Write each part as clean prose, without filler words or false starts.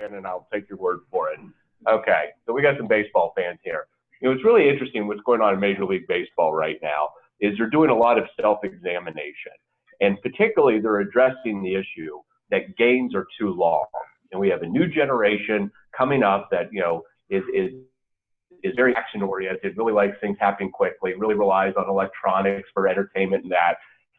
bandwagon, and I'll take your word for it. Okay, so we got some baseball fans here. It's really interesting what's going on in Major League Baseball right now is they're doing a lot of self-examination. And particularly, they're addressing the issue that games are too long. And we have a new generation coming up that, is very action-oriented, really likes things happening quickly, really relies on electronics for entertainment and that.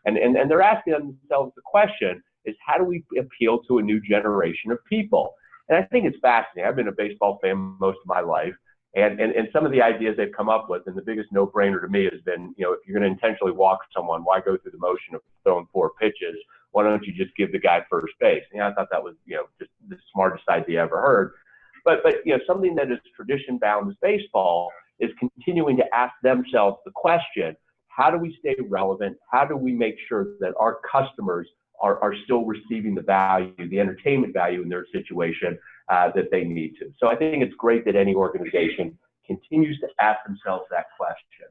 And they're asking themselves the question is, how do we appeal to a new generation of people? And I think it's fascinating. I've been a baseball fan most of my life. And some of the ideas they've come up with, and the biggest no-brainer to me has been, if you're going to intentionally walk someone, why go through the motion of throwing 4 pitches? Why don't you just give the guy first base? And I thought that was, just the smartest idea I ever heard. But something that is tradition-bound as baseball is continuing to ask themselves the question, how do we stay relevant? How do we make sure that our customers are still receiving the value, the entertainment value in their situation that they need to? So I think it's great that any organization continues to ask themselves that question.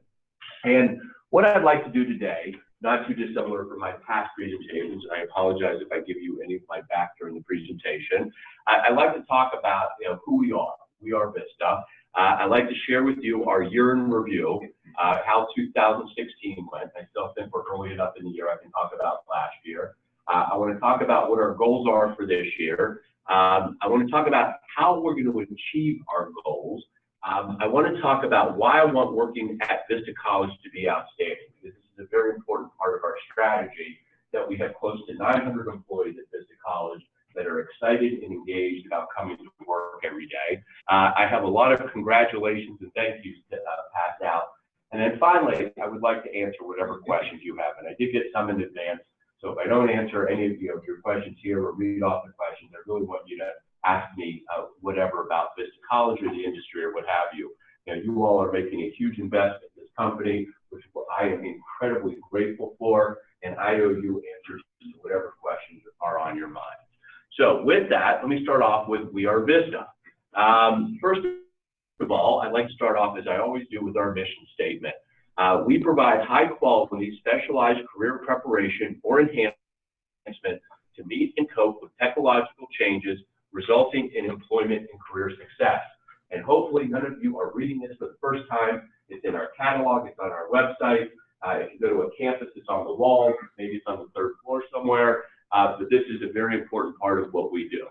And what I'd like to do today, not too dissimilar from my past presentations, and I apologize if I give you any of my back during the presentation, I'd like to talk about who we are. We are Vista. I'd like to share with you our year in review, how 2016 went. I still think we're early enough in the year I can talk about last year. I want to talk about what our goals are for this year. I want to talk about how we're going to achieve our goals. I want to talk about why I want working at Vista College to be outstanding. This is a very important part of our strategy, that we have close to 900 employees at Vista College that are excited and engaged about coming to work every day. I have a lot of congratulations and thank yous to pass out. And then finally, I would like to answer whatever questions you have. And I did get some in advance. So if I don't answer any of your questions here or read off the questions, I really want you to ask me whatever about Vista College or the industry or what have you. You all are making a huge investment in this company, which I am incredibly grateful for, and I owe you answers to whatever questions are on your mind. So with that, let me start off with We Are Vista. First of all, I'd like to start off, as I always do, with our mission statement. We provide high-quality, specialized career preparation or enhancement to meet and cope with technological changes, resulting in employment and career success. And hopefully none of you are reading this for the first time. It's in our catalog, it's on our website. If you go to a campus, it's on the wall, maybe it's on the 3rd floor somewhere, but this is a very important part of what we do.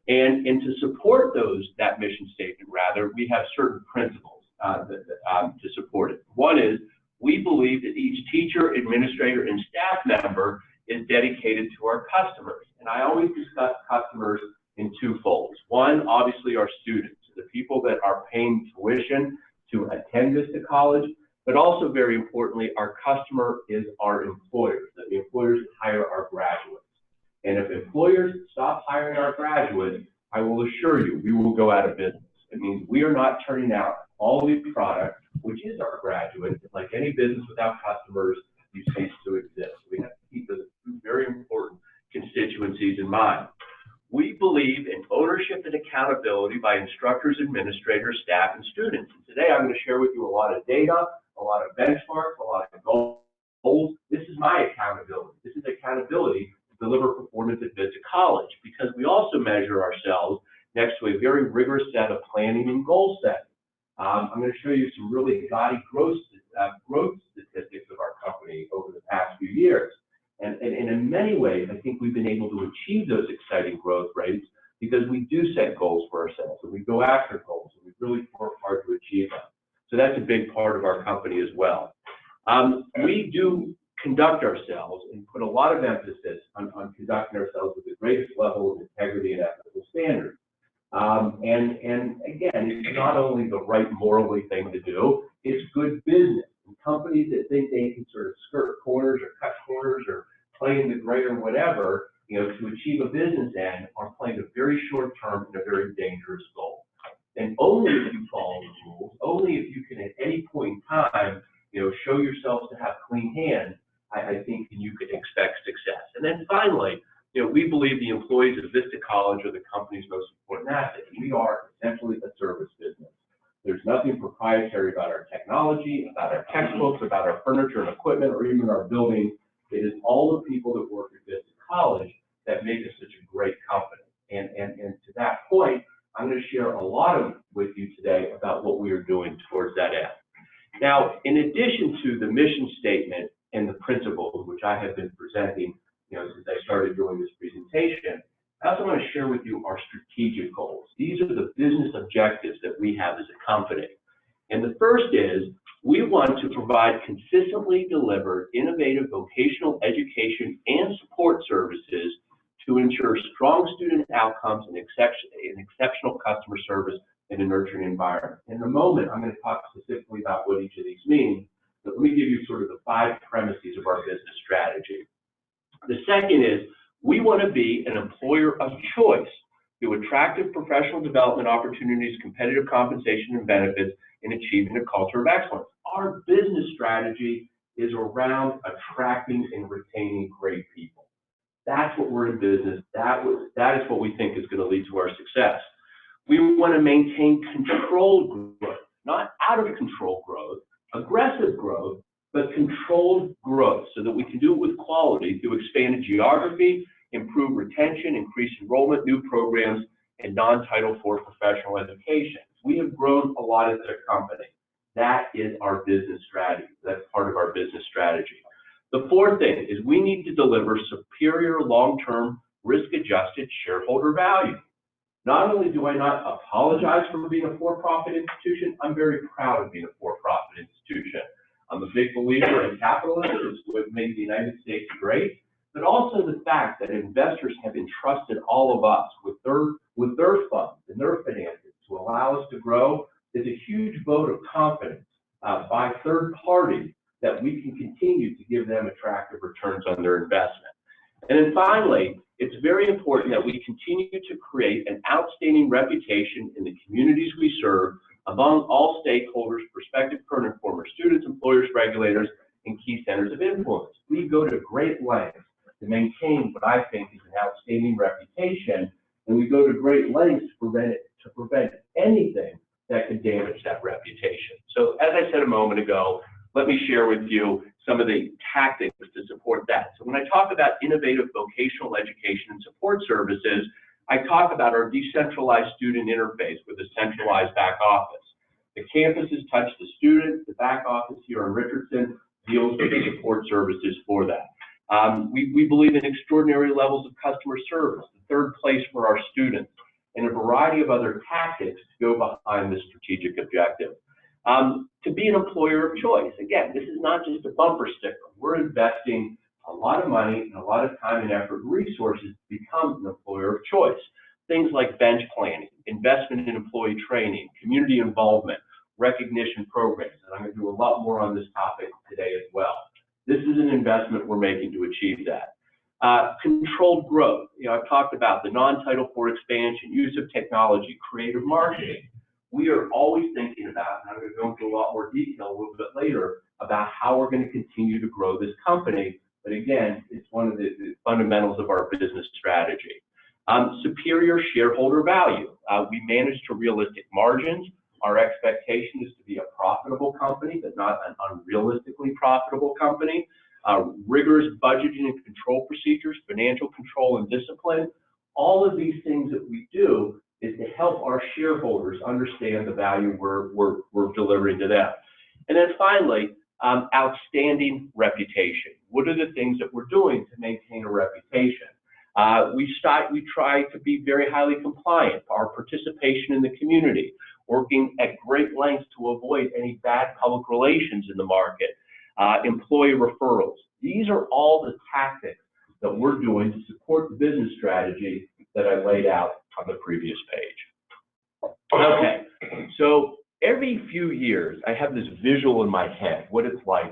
And to support that mission statement, we have certain principles to support it. One is, we believe that each teacher, administrator, and staff member is dedicated to our customers. And I always discuss customers in 2 folds. One, obviously, our students, the people that are paying tuition to attend Vista College, but also very importantly, our customer is our employers, the employers that hire our graduates. And if employers stop hiring our graduates, I will assure you, we will go out of business. It means we are not turning out quality product, which is our graduates. Like any business without customers, you cease to exist. We have to keep those 2 very important constituencies in mind. We believe in ownership and accountability by instructors, administrators, staff, and students. And today I'm going to share with you a lot of data, a lot of benchmarks, a lot of goals. This is my accountability. This is accountability to deliver performance at Vista College, because we also measure ourselves next to a very rigorous set of planning and goal setting. I'm going to show you some really gaudy growth statistics of our company over the past few years. And in many ways, I think we've been able to achieve those exciting growth rates because we do set goals for ourselves, and we go after goals, and we really work hard to achieve them. So that's a big part of our company as well. We do conduct ourselves and put a lot of emphasis on conducting ourselves with the greatest level of integrity and ethical standards. And again, it's not only the right morally thing to do, it's good business. And companies that think they can sort of skirt corners or cut corners or play in the gray or whatever, to achieve a business end, are playing a very short term and a very dangerous goal. And only if you follow the rules, only if you can at any point in time, show yourselves to have clean hands, I think you could expect success. And then finally, we believe the employees of Vista College are the company's most important asset. We are essentially a service business. There's nothing proprietary about our technology, about our textbooks, about our furniture and equipment, or even our buildings. It is all the people that work at Vista College that make us such a great company. And to that point, going to share a lot with you today about what we are doing towards that end. Now, in addition to the mission statement and the principles, which I have been presenting, since I started doing this presentation, I also want to share with you our strategic goals. These are the business objectives that we have as a company. And the first is, we want to provide consistently delivered innovative vocational education and support services to ensure strong student outcomes and exceptional customer service in a nurturing environment. In a moment, I'm going to talk specifically about what each of these means, but let me give you sort of the 5 premises of our business strategy. The second is, we want to be an employer of choice through attractive professional development opportunities, competitive compensation and benefits, and achieving a culture of excellence. Our business strategy is around attracting and retaining great people. That's what we're in business. That is what we think is going to lead to our success. We want to maintain controlled growth, not out of control growth, aggressive growth, but controlled growth, so that we can do it with quality through expanded geography, improve retention, increase enrollment, new programs, and non-Title IV professional education. We have grown a lot as a company. That is our business strategy. That's part of our business strategy. The fourth thing is, we need to deliver superior long-term risk-adjusted shareholder value. Not only do I not apologize for being a for-profit institution, I'm very proud of being a for-profit institution. I'm a big believer in capitalism. It's what made the United States great, but also the fact that investors have entrusted all of us with their funds and their finances to allow us to grow is a huge vote of confidence by third parties that we can continue to give them attractive returns on their investment. And then finally, it's very important that we continue to create an outstanding reputation in the communities we serve among all stakeholders, prospective, current, and former students, employers, regulators, and key centers of influence. We go to great lengths to maintain what I think is an outstanding reputation, and we go to great lengths to prevent anything that could damage that reputation. So as I said a moment ago, let me share with you some of the tactics to support that. So when I talk about innovative vocational education and support services, I talk about our decentralized student interface with a centralized back office. The campuses touch the student. The back office here in Richardson deals with the support services for that. We believe in extraordinary levels of customer service, the third place for our students, and a variety of other tactics to go behind this strategic objective. To be an employer of choice. Again, this is not just a bumper sticker. We're investing a lot of money and a lot of time and effort and resources to become an employer of choice. Things like bench planning, investment in employee training, community involvement, recognition programs. And I'm going to do a lot more on this topic today as well. This is an investment we're making to achieve that. Controlled growth. I've talked about the non-Title IV expansion, use of technology, creative marketing. We are always thinking about, and I'm going to go into a lot more detail a little bit later, about how we're going to continue to grow this company. But again, it's one of the fundamentals of our business strategy. Superior shareholder value. We manage to realistic margins. Our expectation is to be a profitable company, but not an unrealistically profitable company. Rigorous budgeting and control procedures, financial control and discipline. All of these things that we do is to help our shareholders understand the value we're delivering to them. And then finally, outstanding reputation. What are the things that we're doing to maintain a reputation? We try to be very highly compliant. Our participation in the community, working at great lengths to avoid any bad public relations in the market, employee referrals. These are all the tactics that we're doing to support the business strategy that I laid out on the previous page. Okay, so every few years, I have this visual in my head, what it's like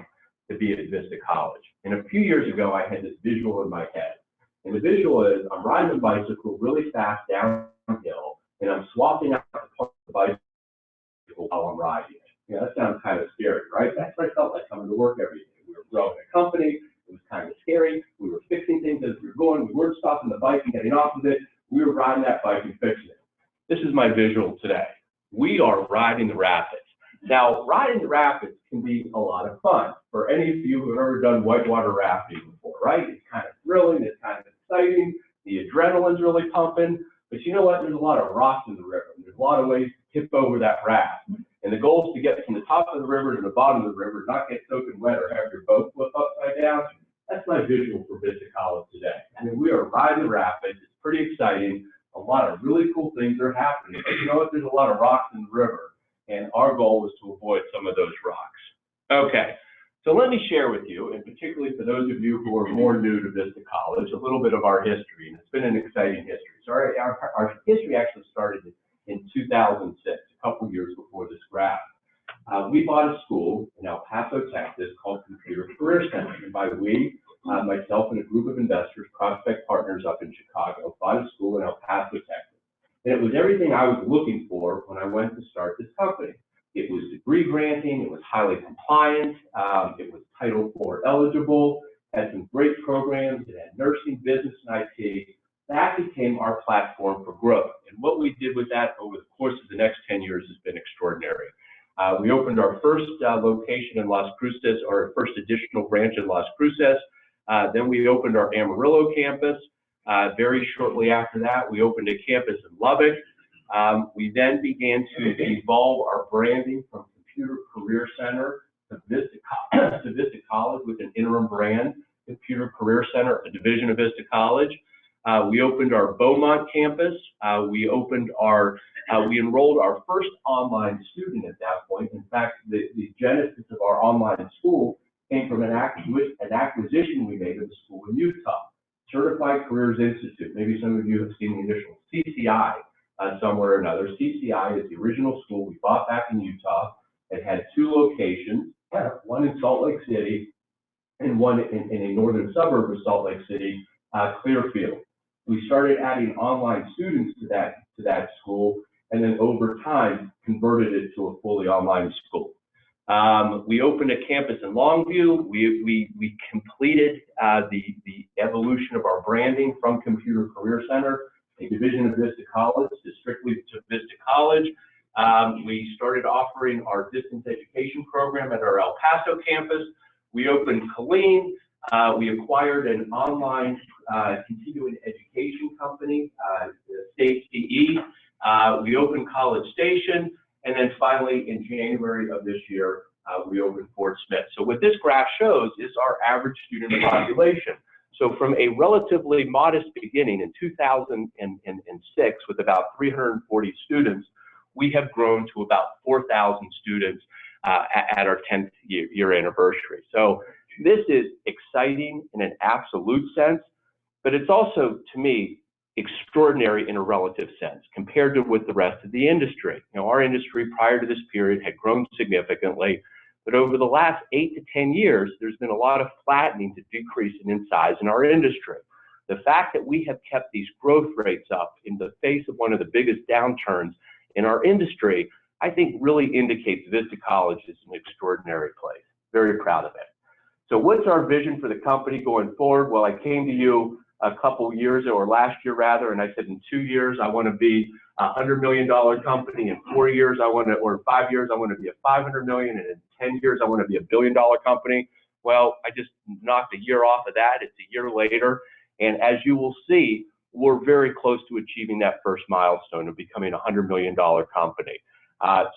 to be at Vista College. And a few years ago, I had this visual in my head. And the visual is, I'm riding a bicycle really fast downhill, and I'm swapping out the bicycle while I'm riding it. That sounds kind of scary, right? That's what I felt like coming to work every day. We were growing a company. It was kind of scary. We were fixing things as we were going. We weren't stopping the bike and getting off of it. We were riding that bike and fixing it. This is my visual today. We are riding the rapids. Now, riding the rapids can be a lot of fun. For any of you who have ever done whitewater rafting before, right? It's kind of thrilling. It's kind of exciting. The adrenaline's really pumping. But you know what? There's a lot of rocks in the river. There's a lot of ways to tip over that raft. And the goal is to get from the top of the river to the bottom of the river, not get soaking wet or have your boat flip upside down. That's my visual for Vista College today. I mean, we are riding the rapids. It's pretty exciting. A lot of really cool things are happening. But you know what? There's a lot of rocks in the river, and our goal is to avoid some of those rocks. Okay, so let me share with you, and particularly for those of you who are more new to Vista College, a little bit of our history, and it's been an exciting history. So our history actually started in 2006, a couple years before this graph. We bought a school in El Paso, Texas, called Computer Career Center. And by we, myself and a group of investors, prospect partners up in Chicago, bought a school in El Paso, Texas. And it was everything I was looking for when I went to start this company. It was degree granting, it was highly compliant, it was Title IV eligible, had some great programs, it had nursing, business, and IT. That became our platform for growth. And what we did with that over the course of the next 10 years has been extraordinary. We opened our first location in Las Cruces, or first additional branch in Las Cruces. Then we opened our Amarillo campus. Very shortly after that, we opened a campus in Lubbock. We then began to evolve our branding from Computer Career Center to Vista College with an interim brand, Computer Career Center, a division of Vista College. We opened our Beaumont campus. We enrolled our first online student at that point. In fact, the genesis of our online school came from an acquisition we made of a school in Utah, Certified Careers Institute. Maybe some of you have seen the initial CCI somewhere or another. CCI is the original school we bought back in Utah. It had two locations, one in Salt Lake City and one in a northern suburb of Salt Lake City, Clearfield. We started adding online students to that school, and then over time converted it to a fully online school. We opened a campus in Longview. We completed the evolution of our branding from Computer Career Center, a division of Vista College, to strictly to Vista College. We started offering our distance education program at our El Paso campus. We opened Killeen. We acquired an online continuing education company, State CE. We opened College Station, and then finally in January of this year, we opened Fort Smith. So what this graph shows is our average student population. So from a relatively modest beginning in 2006 with about 340 students, we have grown to about 4,000 students at our 10th year anniversary. So this is exciting in an absolute sense, but it's also, to me, extraordinary in a relative sense compared to with the rest of the industry. You know, our industry prior to this period had grown significantly, but over the last 8 to 10 years, there's been a lot of flattening to decreasing in size in our industry. The fact that we have kept these growth rates up in the face of one of the biggest downturns in our industry, I think really indicates Vista College is an extraordinary place. Very proud of it. So what's our vision for the company going forward? Well, I came to you a couple years, or last year rather, and I said in 2 years, I want to be a $100 million company. In 4 years, or 5 years, I want to be a $500 million, and in 10 years, I want to be a $1 billion company. Well, I just knocked a year off of that. It's a year later, and as you will see, we're very close to achieving that first milestone of becoming a $100 million company.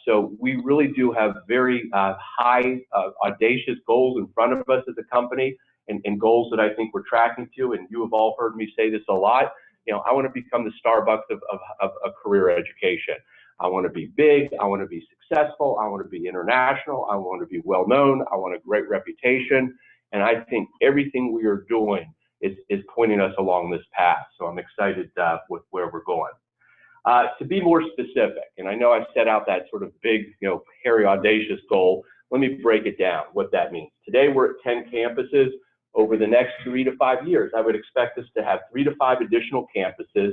So we really do have very high, audacious goals in front of us as a company, and goals that I think we're tracking to. And you have all heard me say this a lot. You know, I want to become the Starbucks of career education. I want to be big. I want to be successful. I want to be international. I want to be well known. I want a great reputation. And I think everything we are doing is pointing us along this path. So I'm excited with where we're going. To be more specific, and I know I've set out that sort of big, hairy, audacious goal. Let me break it down, what that means. Today we're at 10 campuses. Over the next 3 to 5 years, I would expect us to have 3 to 5 additional campuses,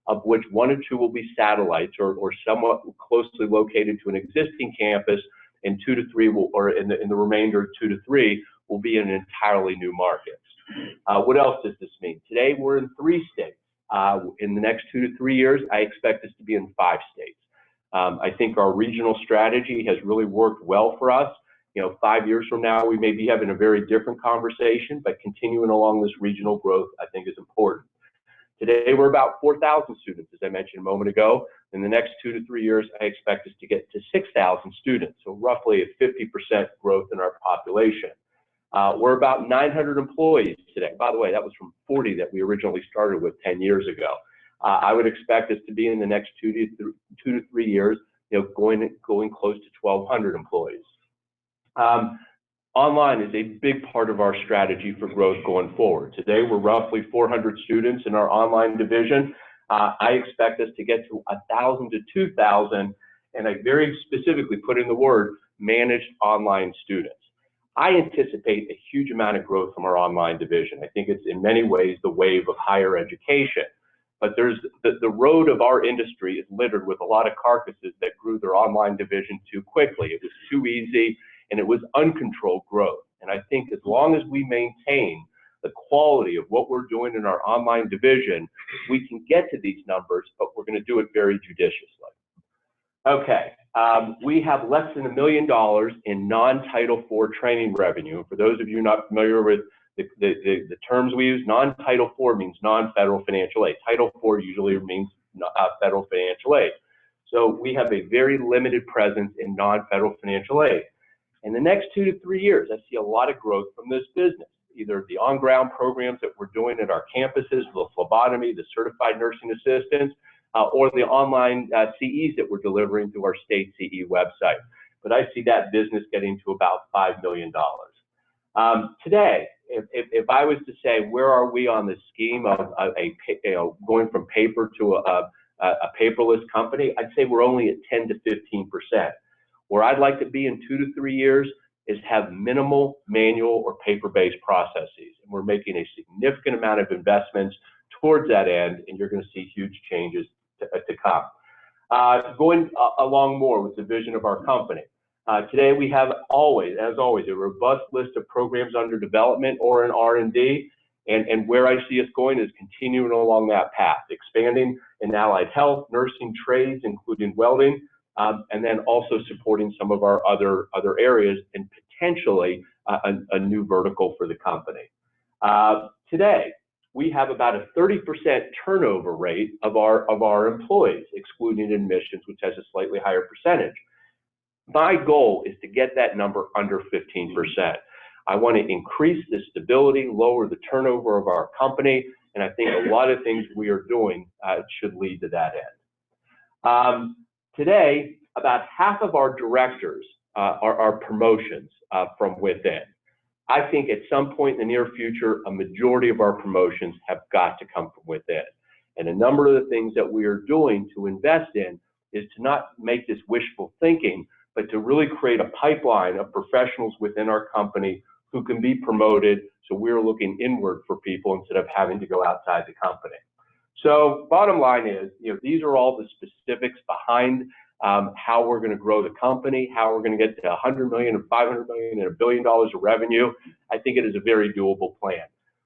of which 1 or 2 will be satellites or somewhat closely located to an existing campus, and 2 to 3 will, or in the remainder, 2 to 3 will be in entirely new markets. What else does this mean? Today we're in 3 states. In the next 2 to 3 years, I expect us to be in 5 states. I think our regional strategy has really worked well for us. 5 years from now, we may be having a very different conversation, but continuing along this regional growth, I think, is important. Today, we're about 4,000 students, as I mentioned a moment ago. In the next 2 to 3 years, I expect us to get to 6,000 students, so roughly a 50% growth in our population. We're about 900 employees today. By the way, that was from 40 that we originally started with 10 years ago. I would expect us to be in the next 2 to 3 years, going close to 1,200 employees. Online is a big part of our strategy for growth going forward. Today, we're roughly 400 students in our online division. I expect us to get to 1,000 to 2,000, and I very specifically put in the word managed online students. I anticipate a huge amount of growth from our online division. I think it's in many ways the wave of higher education. But there's the road of our industry is littered with a lot of carcasses that grew their online division too quickly. It was too easy, and it was uncontrolled growth. And I think as long as we maintain the quality of what we're doing in our online division, we can get to these numbers, but we're going to do it very judiciously. Okay, we have less than $1 million in non-Title IV training revenue. For those of you not familiar with the terms we use, non-Title IV means non-federal financial aid. Title IV usually means federal financial aid. So we have a very limited presence in non-federal financial aid. In the next 2 to 3 years, I see a lot of growth from this business, either the on-ground programs that we're doing at our campuses, the phlebotomy, the certified nursing assistants, or the online CEs that we're delivering through our state CE website. But I see that business getting to about $5 million. Today, if I was to say, where are we on the scheme of going from paper to a paperless company, I'd say we're only at 10 to 15%. Where I'd like to be in 2 to 3 years is have minimal manual or paper-based processes. And we're making a significant amount of investments towards that end, and you're going to see huge changes to come. Going along more with the vision of our company. Today we have as always, a robust list of programs under development or in R&D, and where I see us going is continuing along that path, expanding in allied health, nursing, trades, including welding, and then also supporting some of our other areas and potentially a new vertical for the company. Today, we have about a 30% turnover rate of our employees, excluding admissions, which has a slightly higher percentage. My goal is to get that number under 15%. I want to increase the stability, lower the turnover of our company, and I think a lot of things we are doing should lead to that end. Today, about half of our directors are promotions from within. I think at some point in the near future, a majority of our promotions have got to come from within. And a number of the things that we are doing to invest in is to not make this wishful thinking, but to really create a pipeline of professionals within our company who can be promoted. So we're looking inward for people instead of having to go outside the company. So bottom line is, these are all the specifics behind how we're going to grow the company, how we're going to get to 100 million and 500 million and $1 billion of revenue. I think it is a very doable plan.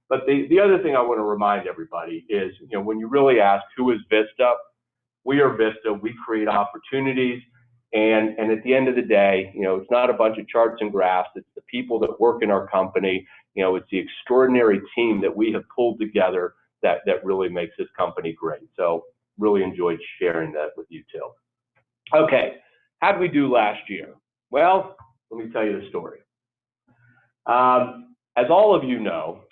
But the other thing I want to remind everybody is, when you really ask who is Vista, we are Vista. We create opportunities. And at the end of the day, it's not a bunch of charts and graphs. It's the people that work in our company. It's the extraordinary team that we have pulled together that really makes this company great. So really enjoyed sharing that with you too. Okay, how did we do last year? Well, let me tell you the story. As all of you know,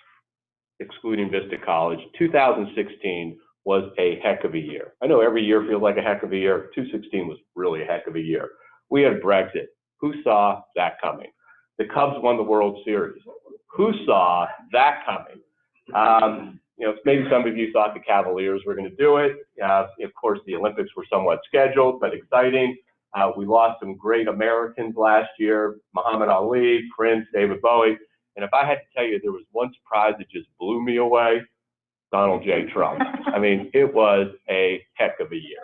excluding Vista College, 2016 was a heck of a year. I know every year feels like a heck of a year. 2016 was really a heck of a year. We had Brexit. Who saw that coming? The Cubs won the World Series. Who saw that coming? Maybe some of you thought the Cavaliers were going to do it. Of course, the Olympics were somewhat scheduled, but exciting. We lost some great Americans last year, Muhammad Ali, Prince, David Bowie. And if I had to tell you there was one surprise that just blew me away, Donald J. Trump. I mean, it was a heck of a year.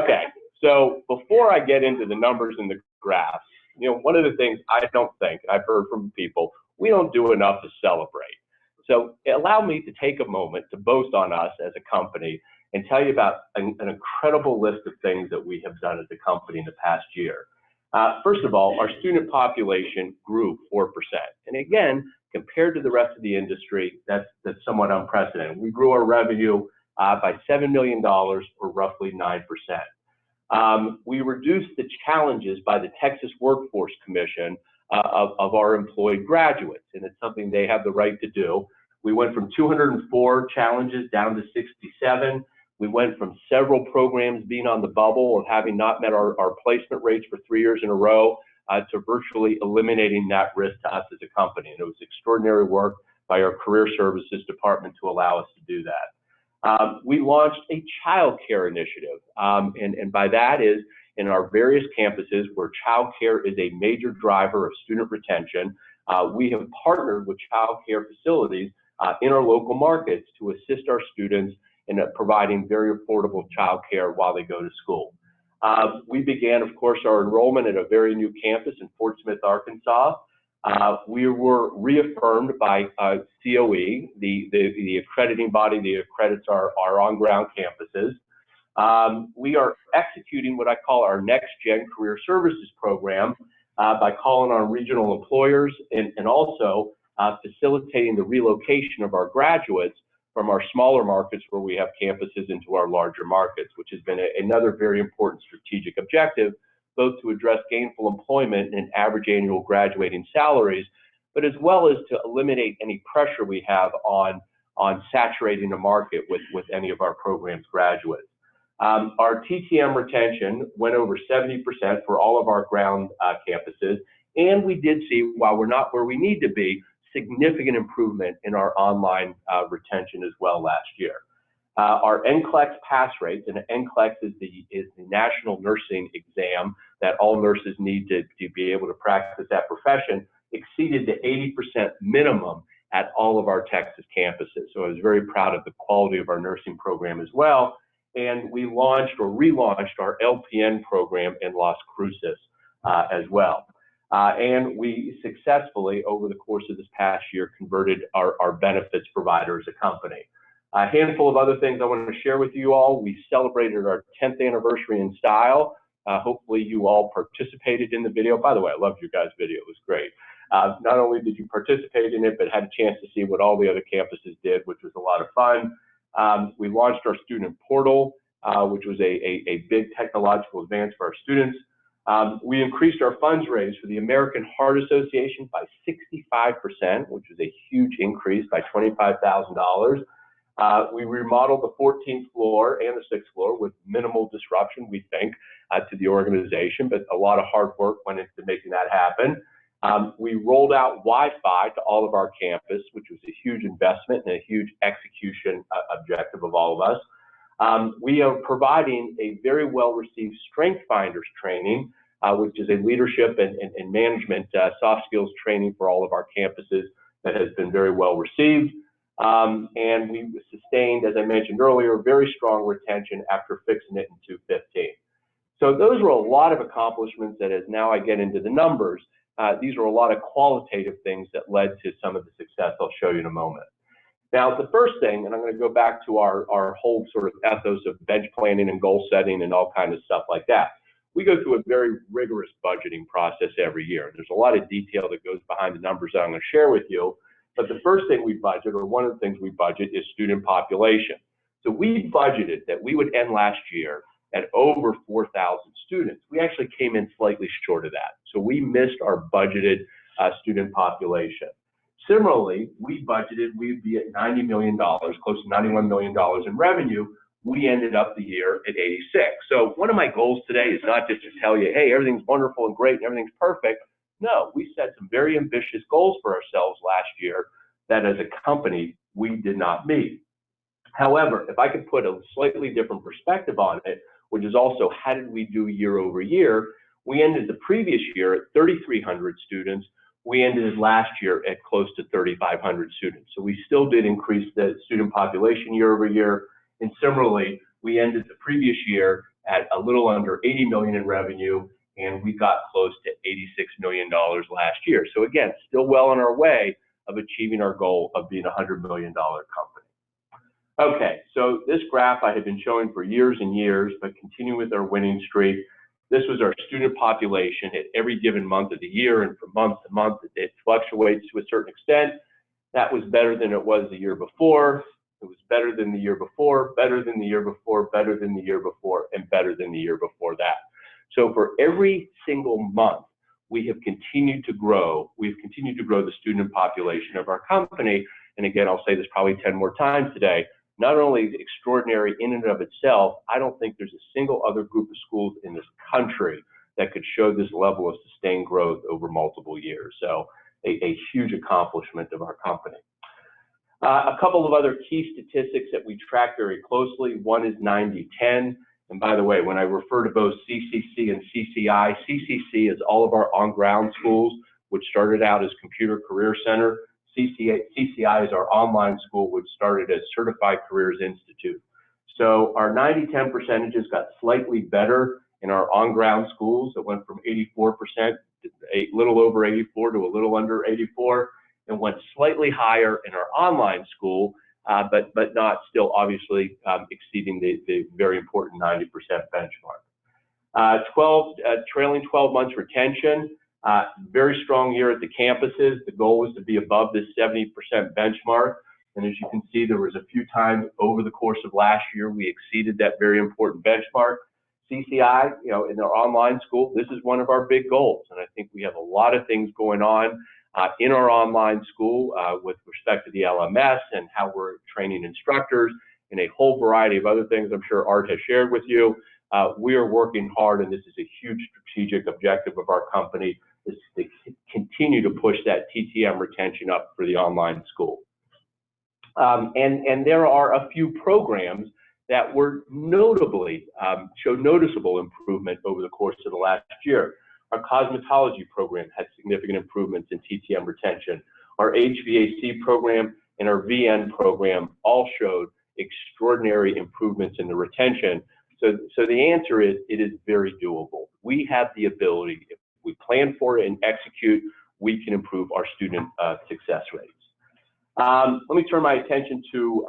Okay, so before I get into the numbers and the graphs, one of the things I don't think, I've heard from people, we don't do enough to celebrate. So allow me to take a moment to boast on us as a company and tell you about an incredible list of things that we have done as a company in the past year. First of all, our student population grew 4%. And again, compared to the rest of the industry, that's somewhat unprecedented. We grew our revenue by $7 million, or roughly 9%. We reduced the challenges by the Texas Workforce Commission of our employed graduates, and it's something they have the right to do. We went from 204 challenges down to 67. We went from several programs being on the bubble of having not met our placement rates for 3 years in a row to virtually eliminating that risk to us as a company. And it was extraordinary work by our Career Services Department to allow us to do that. We launched a child care initiative, and by that is in our various campuses where child care is a major driver of student retention. We have partnered with child care facilities in our local markets to assist our students in providing very affordable child care while they go to school. We began, of course, our enrollment at a very new campus in Fort Smith, Arkansas. We were reaffirmed by COE, the accrediting body that accredits our on-ground campuses. We are executing what I call our next-gen career services program by calling on regional employers and also facilitating the relocation of our graduates from our smaller markets where we have campuses into our larger markets, which has been another very important strategic objective, both to address gainful employment and average annual graduating salaries, but as well as to eliminate any pressure we have on saturating the market with any of our program's graduates. Our TTM retention went over 70% for all of our ground campuses, and we did see, while we're not where we need to be, significant improvement in our online retention as well last year. Our NCLEX pass rates, and NCLEX is the national nursing exam that all nurses need to be able to practice that profession, exceeded the 80% minimum at all of our Texas campuses. So I was very proud of the quality of our nursing program as well. And we launched or relaunched our LPN program in Las Cruces as well. And we successfully, over the course of this past year, converted our benefits provider as a company. A handful of other things I want to share with you all. We celebrated our 10th anniversary in style. Hopefully you all participated in the video. By the way, I loved your guys' video. It was great. Not only did you participate in it, but had a chance to see what all the other campuses did, which was a lot of fun. We launched our student portal, which was a big technological advance for our students. We increased our funds raised for the American Heart Association by 65%, which was a huge increase by $25,000. We remodeled the 14th floor and the 6th floor with minimal disruption, we think, to the organization, but a lot of hard work went into making that happen. We rolled out Wi-Fi to all of our campus, which was a huge investment and a huge execution objective of all of us. We are providing a very well-received Strength Finders training, which is a leadership and management soft skills training for all of our campuses that has been very well received. And we sustained, as I mentioned earlier, very strong retention after fixing it in 2015. So those were a lot of accomplishments that, as now I get into the numbers, these are a lot of qualitative things that led to some of the success I'll show you in a moment. Now, the first thing, and I'm going to go back to our whole sort of ethos of bench planning and goal setting and all kinds of stuff like that. We go through a very rigorous budgeting process every year. There's a lot of detail that goes behind the numbers that I'm going to share with you. But the first thing we budget, or one of the things we budget, is student population. So we budgeted that we would end last year at over 4,000 students. We actually came in slightly short of that. So we missed our budgeted student population. Similarly, we budgeted we'd be at $90 million, close to $91 million in revenue. We ended up the year at 86. So one of my goals today is not just to tell you, hey, everything's wonderful and great and everything's perfect. No, we set some very ambitious goals for ourselves last year that as a company, we did not meet. However, if I could put a slightly different perspective on it, which is also how did we do year over year, we ended the previous year at 3,300 students. We ended last year at close to 3,500 students. So we still did increase the student population year over year. And similarly, we ended the previous year at a little under 80 million in revenue, and we got close to $86 million last year. So again, still well on our way of achieving our goal of being a $100 million company. Okay, so this graph I have been showing for years and years, but continue with our winning streak. This was our student population at every given month of the year, and from month to month, it fluctuates to a certain extent. That was better than it was the year before. It was better than the year before, better than the year before, better than the year before, and better than the year before that. So for every single month, we have continued to grow. We've continued to grow the student population of our company. And again, I'll say this probably 10 more times today. Not only extraordinary in and of itself, I don't think there's a single other group of schools in this country that could show this level of sustained growth over multiple years. So a huge accomplishment of our company. A couple of other key statistics that we track very closely. One is 90-10. And by the way, when I refer to both CCC and CCI, CCC is all of our on-ground schools, which started out as Computer Career Center. CCI is our online school, which started as Certified Careers Institute. So our 90-10 percentages got slightly better in our on-ground schools. It went from 84%, to a little over 84 to a little under 84, and went slightly higher in our online school, but not still obviously exceeding the very important 90% benchmark. Trailing 12 months retention, very strong year at the campuses. The goal was to be above this 70% benchmark. And as you can see, there was a few times over the course of last year, we exceeded that very important benchmark. CCI, in our online school, this is one of our big goals. And I think we have a lot of things going on in our online school with respect to the LMS and how we're training instructors and a whole variety of other things I'm sure Art has shared with you. We are working hard, and this is a huge strategic objective of our company, is to continue to push that TTM retention up for the online school. And there are a few programs that were notably, showed noticeable improvement over the course of the last year. Our cosmetology program had significant improvements in TTM retention. Our HVAC program and our VN program all showed extraordinary improvements in the retention. So the answer is, it is very doable. We have the ability, if we plan for it and execute, we can improve our student success rates. Let me turn my attention to,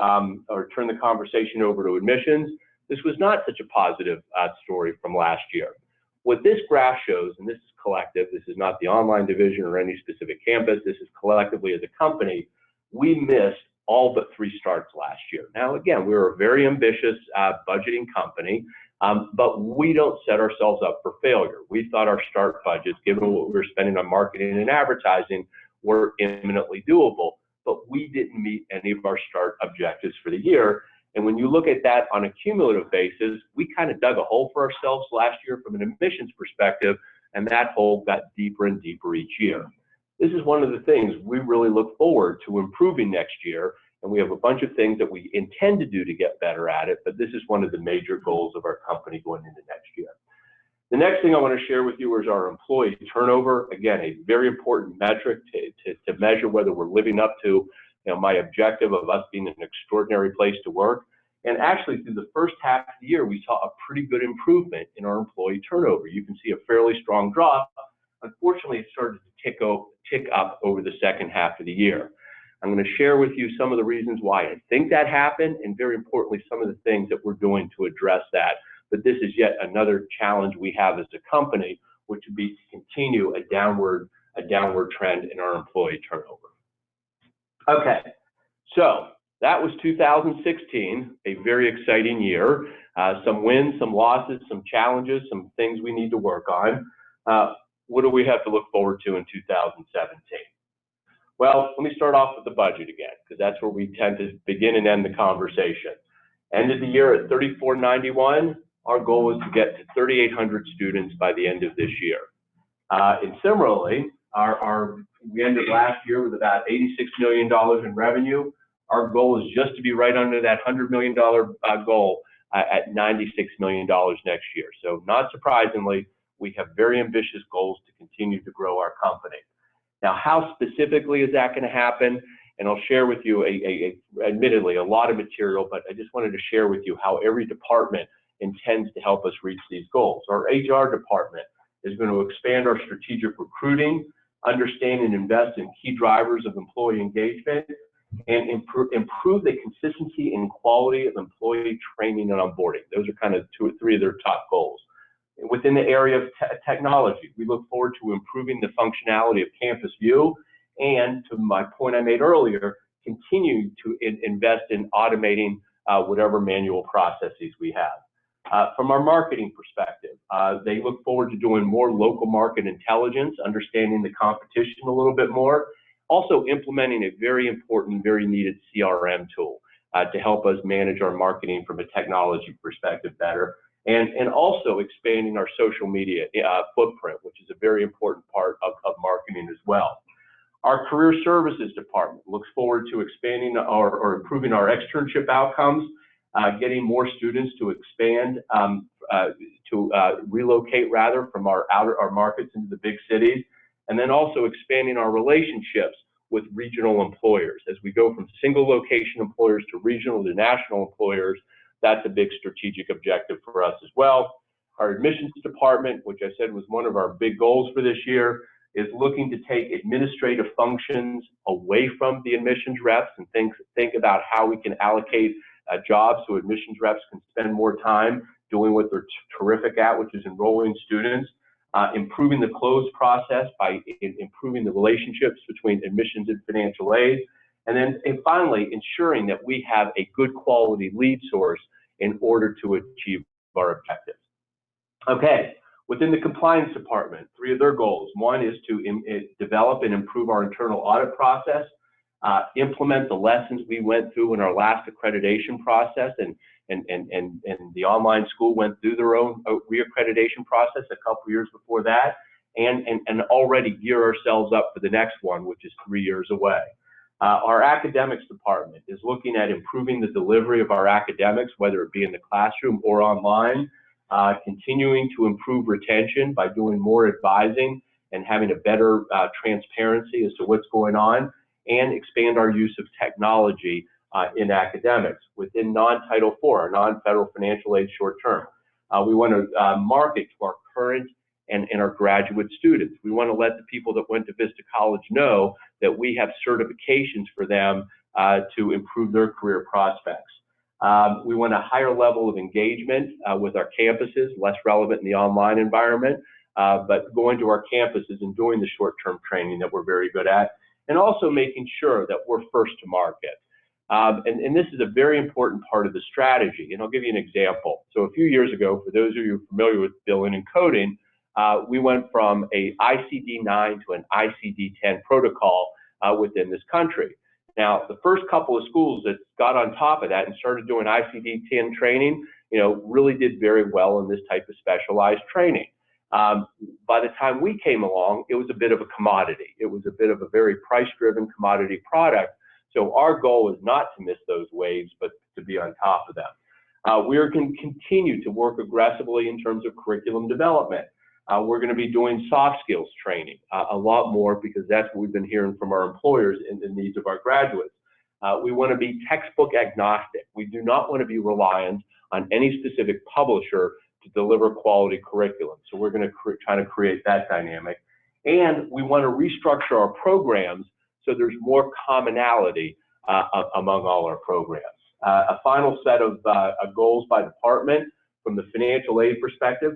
or turn the conversation over to admissions. This was not such a positive story from last year. What this graph shows, and this is collective, this is not the online division or any specific campus, this is collectively as a company, we missed all but 3 starts last year. Now, again, we were a very ambitious budgeting company, but we don't set ourselves up for failure. We thought our start budgets, given what we were spending on marketing and advertising, were imminently doable, but we didn't meet any of our start objectives for the year. And when you look at that on a cumulative basis, we kind of dug a hole for ourselves last year from an admissions perspective, and that hole got deeper and deeper each year. This is one of the things we really look forward to improving next year, and we have a bunch of things that we intend to do to get better at it, but this is one of the major goals of our company going into next year. The next thing I want to share with you is our employee turnover. Again, a very important metric to measure whether we're living up to my objective of us being an extraordinary place to work. And actually, through the first half of the year, we saw a pretty good improvement in our employee turnover. You can see a fairly strong drop. Unfortunately, it started to tick up over the second half of the year. I'm going to share with you some of the reasons why I think that happened, and very importantly, some of the things that we're doing to address that. But this is yet another challenge we have as a company, which would be to continue a downward trend in our employee turnover. Okay, so that was 2016, a very exciting year. Some wins, some losses, some challenges, some things we need to work on. What do we have to look forward to in 2017? Well, let me start off with the budget again, because that's where we tend to begin and end the conversation. Ended the year at 3,491. Our goal is to get to 3,800 students by the end of this year. And similarly, we ended last year with about $86 million in revenue. Our goal is just to be right under that $100 million goal at $96 million next year. So not surprisingly, we have very ambitious goals to continue to grow our company. Now, how specifically is that going to happen? And I'll share with you, admittedly, a lot of material, but I just wanted to share with you how every department intends to help us reach these goals. Our HR department is going to expand our strategic recruiting, understand and invest in key drivers of employee engagement, and improve the consistency and quality of employee training and onboarding. Those are kind of 2 or 3 of their top goals. Within the area of technology, we look forward to improving the functionality of Campus View, and to my point I made earlier, continue to invest in automating whatever manual processes we have. From our marketing perspective, they look forward to doing more local market intelligence, understanding the competition a little bit more, also implementing a very important, very needed CRM tool to help us manage our marketing from a technology perspective better, and also expanding our social media footprint, which is a very important part of marketing as well. Our career services department looks forward to expanding or improving our externship outcomes, getting more students to expand, relocate rather from our markets into the big cities, and then also expanding our relationships with regional employers. As we go from single location employers to regional to national employers, that's a big strategic objective for us as well. Our admissions department, which I said was one of our big goals for this year, is looking to take administrative functions away from the admissions reps and think about how we can allocate jobs so admissions reps can spend more time doing what they're terrific at, which is enrolling students, improving the close process by improving the relationships between admissions and financial aid, and finally ensuring that we have a good quality lead source in order to achieve our objectives. Okay. Within the compliance department, 3 of their goals. One is to develop and improve our internal audit process, implement the lessons we went through in our last accreditation process, and the online school went through their own reaccreditation process a couple years before that, and already gear ourselves up for the next one, which is 3 years away. Our academics department is looking at improving the delivery of our academics, whether it be in the classroom or online. Continuing to improve retention by doing more advising and having a better transparency as to what's going on, and expand our use of technology in academics within non-Title IV, or non-federal financial aid short term. We want to market to our current and our graduate students. We want to let the people that went to Vista College know that we have certifications for them to improve their career prospects. We want a higher level of engagement with our campuses, less relevant in the online environment, but going to our campuses and doing the short-term training that we're very good at, and also making sure that we're first to market. And this is a very important part of the strategy, and I'll give you an example. So a few years ago, for those of you familiar with billing and coding, we went from a ICD-9 to an ICD-10 protocol within this country. Now, the first couple of schools that got on top of that and started doing ICD-10 training, really did very well in this type of specialized training. By the time we came along, it was a bit of a commodity. It was a bit of a very price-driven commodity product. So our goal is not to miss those waves, but to be on top of them. We are going to continue to work aggressively in terms of curriculum development. We're going to be doing soft skills training a lot more, because that's what we've been hearing from our employers and the needs of our graduates. We want to be textbook agnostic. We do not want to be reliant on any specific publisher to deliver quality curriculum. So we're going to try to create that dynamic. And we want to restructure our programs so there's more commonality among all our programs. A final set of goals by department. From the financial aid perspective,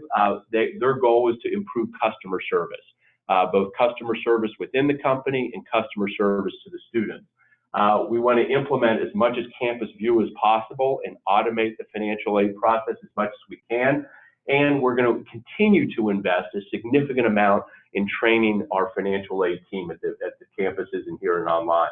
their goal is to improve customer service, both customer service within the company and customer service to the students. We want to implement as much as Campus View as possible and automate the financial aid process as much as we can. And we're going to continue to invest a significant amount in training our financial aid team at the campuses and here and online.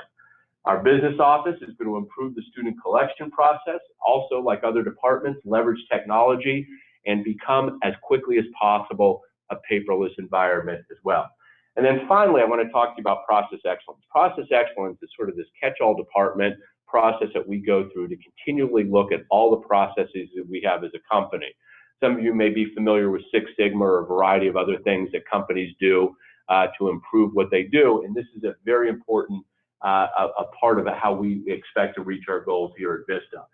Our business office is going to improve the student collection process, also like other departments, leverage technology, and become as quickly as possible a paperless environment as well. And then finally, I want to talk to you about process excellence. Process excellence is sort of this catch-all department process that we go through to continually look at all the processes that we have as a company. Some of you may be familiar with Six Sigma or a variety of other things that companies do to improve what they do, and this is a very important a part of how we expect to reach our goals here at Vista.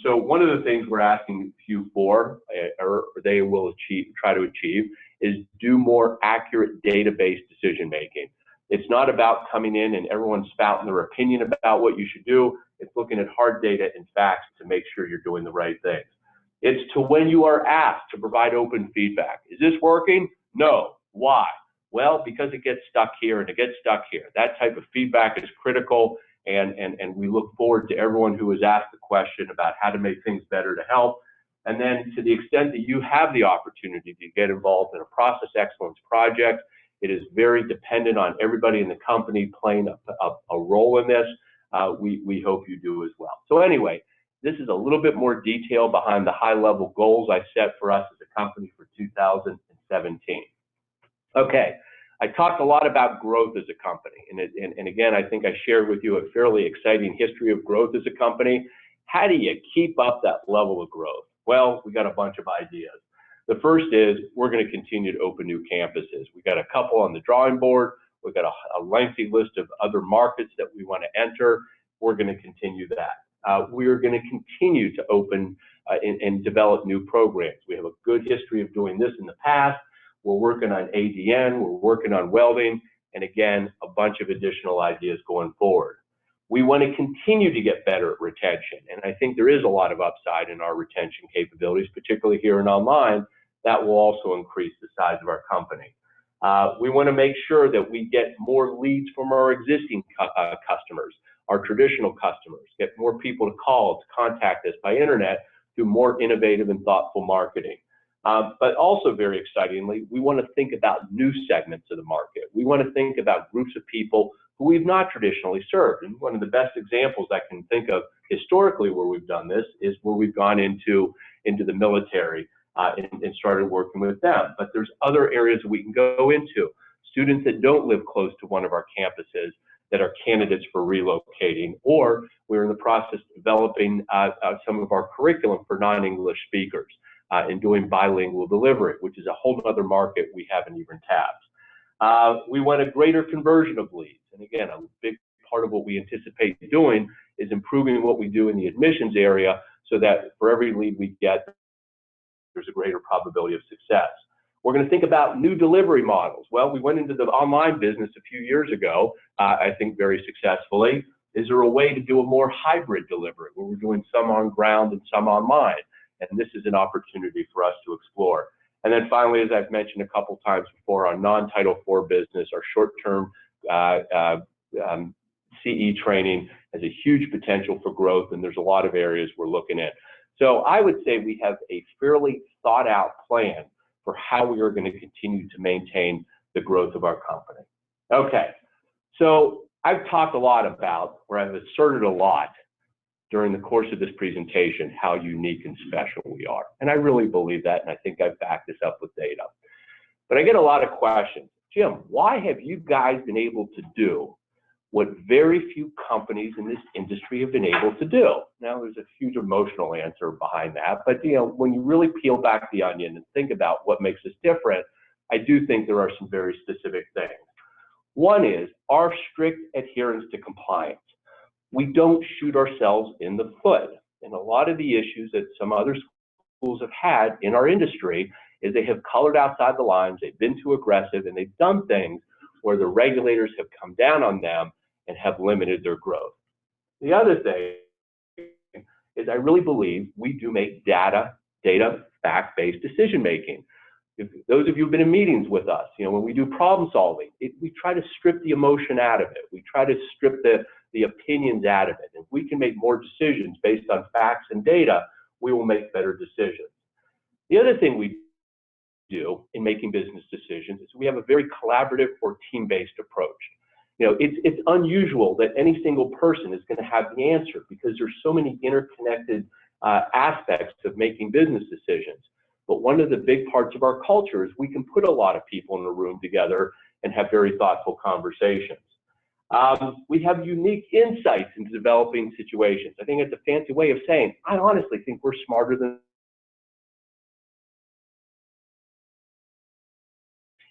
So one of the things we're asking you for, or they will try to achieve, is do more accurate database decision making. It's not about coming in and everyone spouting their opinion about what you should do. It's looking at hard data and facts to make sure you're doing the right things. It's to when you are asked to provide open feedback. Is this working? No. Why? Well, because it gets stuck here and it gets stuck here. That type of feedback is critical, and we look forward to everyone who has asked the question about how to make things better to help. And then to the extent that you have the opportunity to get involved in a process excellence project, it is very dependent on everybody in the company playing a role in this. We hope you do as well. So anyway, this is a little bit more detail behind the high-level goals I set for us as a company for 2017. Okay, I talked a lot about growth as a company, and again, I think I shared with you a fairly exciting history of growth as a company. How do you keep up that level of growth? Well, we got a bunch of ideas. The first is we're going to continue to open new campuses. We got a couple on the drawing board. We've got a lengthy list of other markets that we want to enter. We're going to continue that. We are going to continue to open and develop new programs. We have a good history of doing this in the past. We're working on ADN, we're working on welding, and again, a bunch of additional ideas going forward. We want to continue to get better at retention, and I think there is a lot of upside in our retention capabilities, particularly here in online. That will also increase the size of our company. We want to make sure that we get more leads from our existing customers, our traditional customers, get more people to call, to contact us by internet through more innovative and thoughtful marketing. But also very excitingly, we want to think about new segments of the market. We want to think about groups of people who we've not traditionally served. And one of the best examples I can think of historically where we've done this is where we've gone into the military and started working with them. But there's other areas we can go into. Students that don't live close to one of our campuses that are candidates for relocating, or we're in the process of developing some of our curriculum for non-English speakers. And doing bilingual delivery, which is a whole other market we haven't even tapped. We want a greater conversion of leads. And again, a big part of what we anticipate doing is improving what we do in the admissions area so that for every lead we get, there's a greater probability of success. We're going to think about new delivery models. Well, we went into the online business a few years ago, I think very successfully. Is there a way to do a more hybrid delivery where we're doing some on ground and some online? And this is an opportunity for us to explore. And then finally, as I've mentioned a couple times before, our non-Title IV business, our short-term CE training has a huge potential for growth, and there's a lot of areas we're looking at. So I would say we have a fairly thought-out plan for how we are going to continue to maintain the growth of our company. Okay, so I've talked a lot about, or I've asserted a lot, during the course of this presentation, how unique and special we are. And I really believe that, and I think I've backed this up with data. But I get a lot of questions. Jim, why have you guys been able to do what very few companies in this industry have been able to do? Now, there's a huge emotional answer behind that, but when you really peel back the onion and think about what makes us different, I do think there are some very specific things. One is our strict adherence to compliance. We don't shoot ourselves in the foot. And a lot of the issues that some other schools have had in our industry is they have colored outside the lines, they've been too aggressive, and they've done things where the regulators have come down on them and have limited their growth. The other thing is I really believe we do make data fact-based decision making. If those of you who've been in meetings with us, when we do problem solving, we try to strip the emotion out of it. We try to strip the opinions out of it. If we can make more decisions based on facts and data, we will make better decisions. The other thing we do in making business decisions is we have a very collaborative or team-based approach. It's unusual that any single person is going to have the answer because there's so many interconnected aspects of making business decisions. But one of the big parts of our culture is we can put a lot of people in a room together and have very thoughtful conversations. We have unique insights into developing situations. I think it's a fancy way of saying, I honestly think we're smarter than.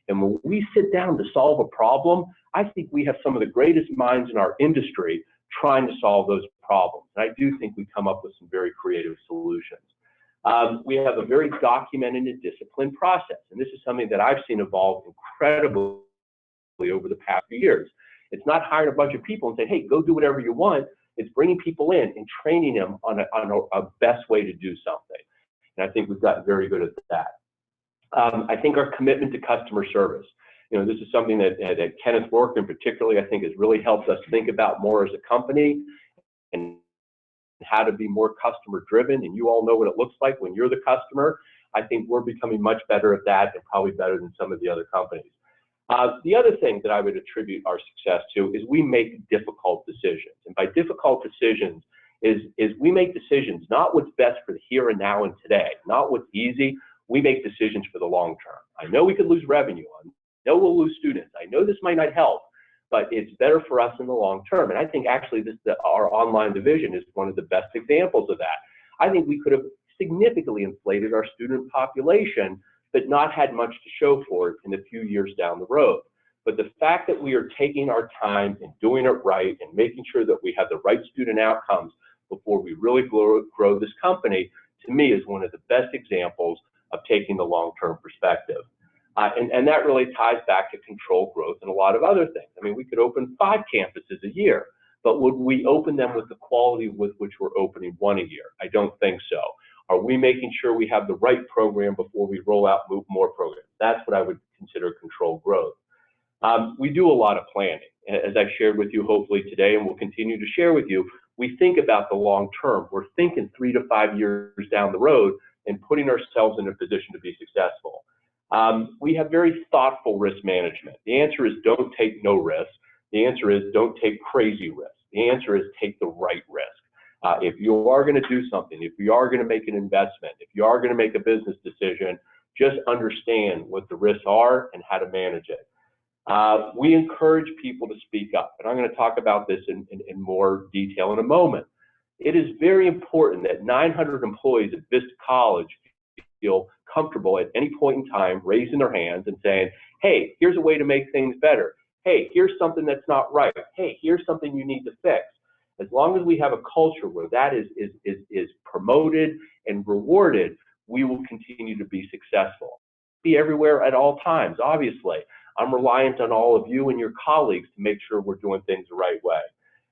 And when we sit down to solve a problem, I think we have some of the greatest minds in our industry trying to solve those problems. And I do think we come up with some very creative solutions. We have a very documented and disciplined process. And this is something that I've seen evolve incredibly over the past few years. It's not hiring a bunch of people and saying, hey, go do whatever you want. It's bringing people in and training them on a best way to do something. and I think we've gotten very good at that. I think our commitment to customer service. This is something that Kenneth Rorken particularly, I think, has really helped us think about more as a company and how to be more customer driven. And you all know what it looks like when you're the customer. I think we're becoming much better at that, and probably better than some of the other companies. The other thing that I would attribute our success to is we make difficult decisions. And by difficult decisions is we make decisions, not what's best for the here and now and today, not what's easy. We make decisions for the long term. I know we could lose revenue. I know we'll lose students. I know this might not help, but it's better for us in the long term. And I think actually our online division is one of the best examples of that. I think we could have significantly inflated our student population, but not had much to show for it in a few years down the road. But the fact that we are taking our time and doing it right and making sure that we have the right student outcomes before we really grow this company, to me, is one of the best examples of taking the long-term perspective. And that really ties back to controlled growth and a lot of other things. I mean, we could open 5 campuses a year, but would we open them with the quality with which we're opening 1 a year? I don't think so. Are we making sure we have the right program before we roll out more programs? That's what I would consider controlled growth. We do a lot of planning. As I've shared with you hopefully today, and will continue to share with you, we think about the long term. We're thinking 3 to 5 years down the road and putting ourselves in a position to be successful. We have very thoughtful risk management. The answer is don't take no risk. The answer is don't take crazy risk. The answer is take the right risk. If you are going to do something, if you are going to make an investment, if you are going to make a business decision, just understand what the risks are and how to manage it. We encourage people to speak up, and I'm going to talk about this in more detail in a moment. It is very important that 900 employees at Vista College feel comfortable at any point in time raising their hands and saying, hey, here's a way to make things better. Hey, here's something that's not right. Hey, here's something you need to fix. As long as we have a culture where that is promoted and rewarded, we will continue to be successful. Be everywhere at all times, obviously. I'm reliant on all of you and your colleagues to make sure we're doing things the right way.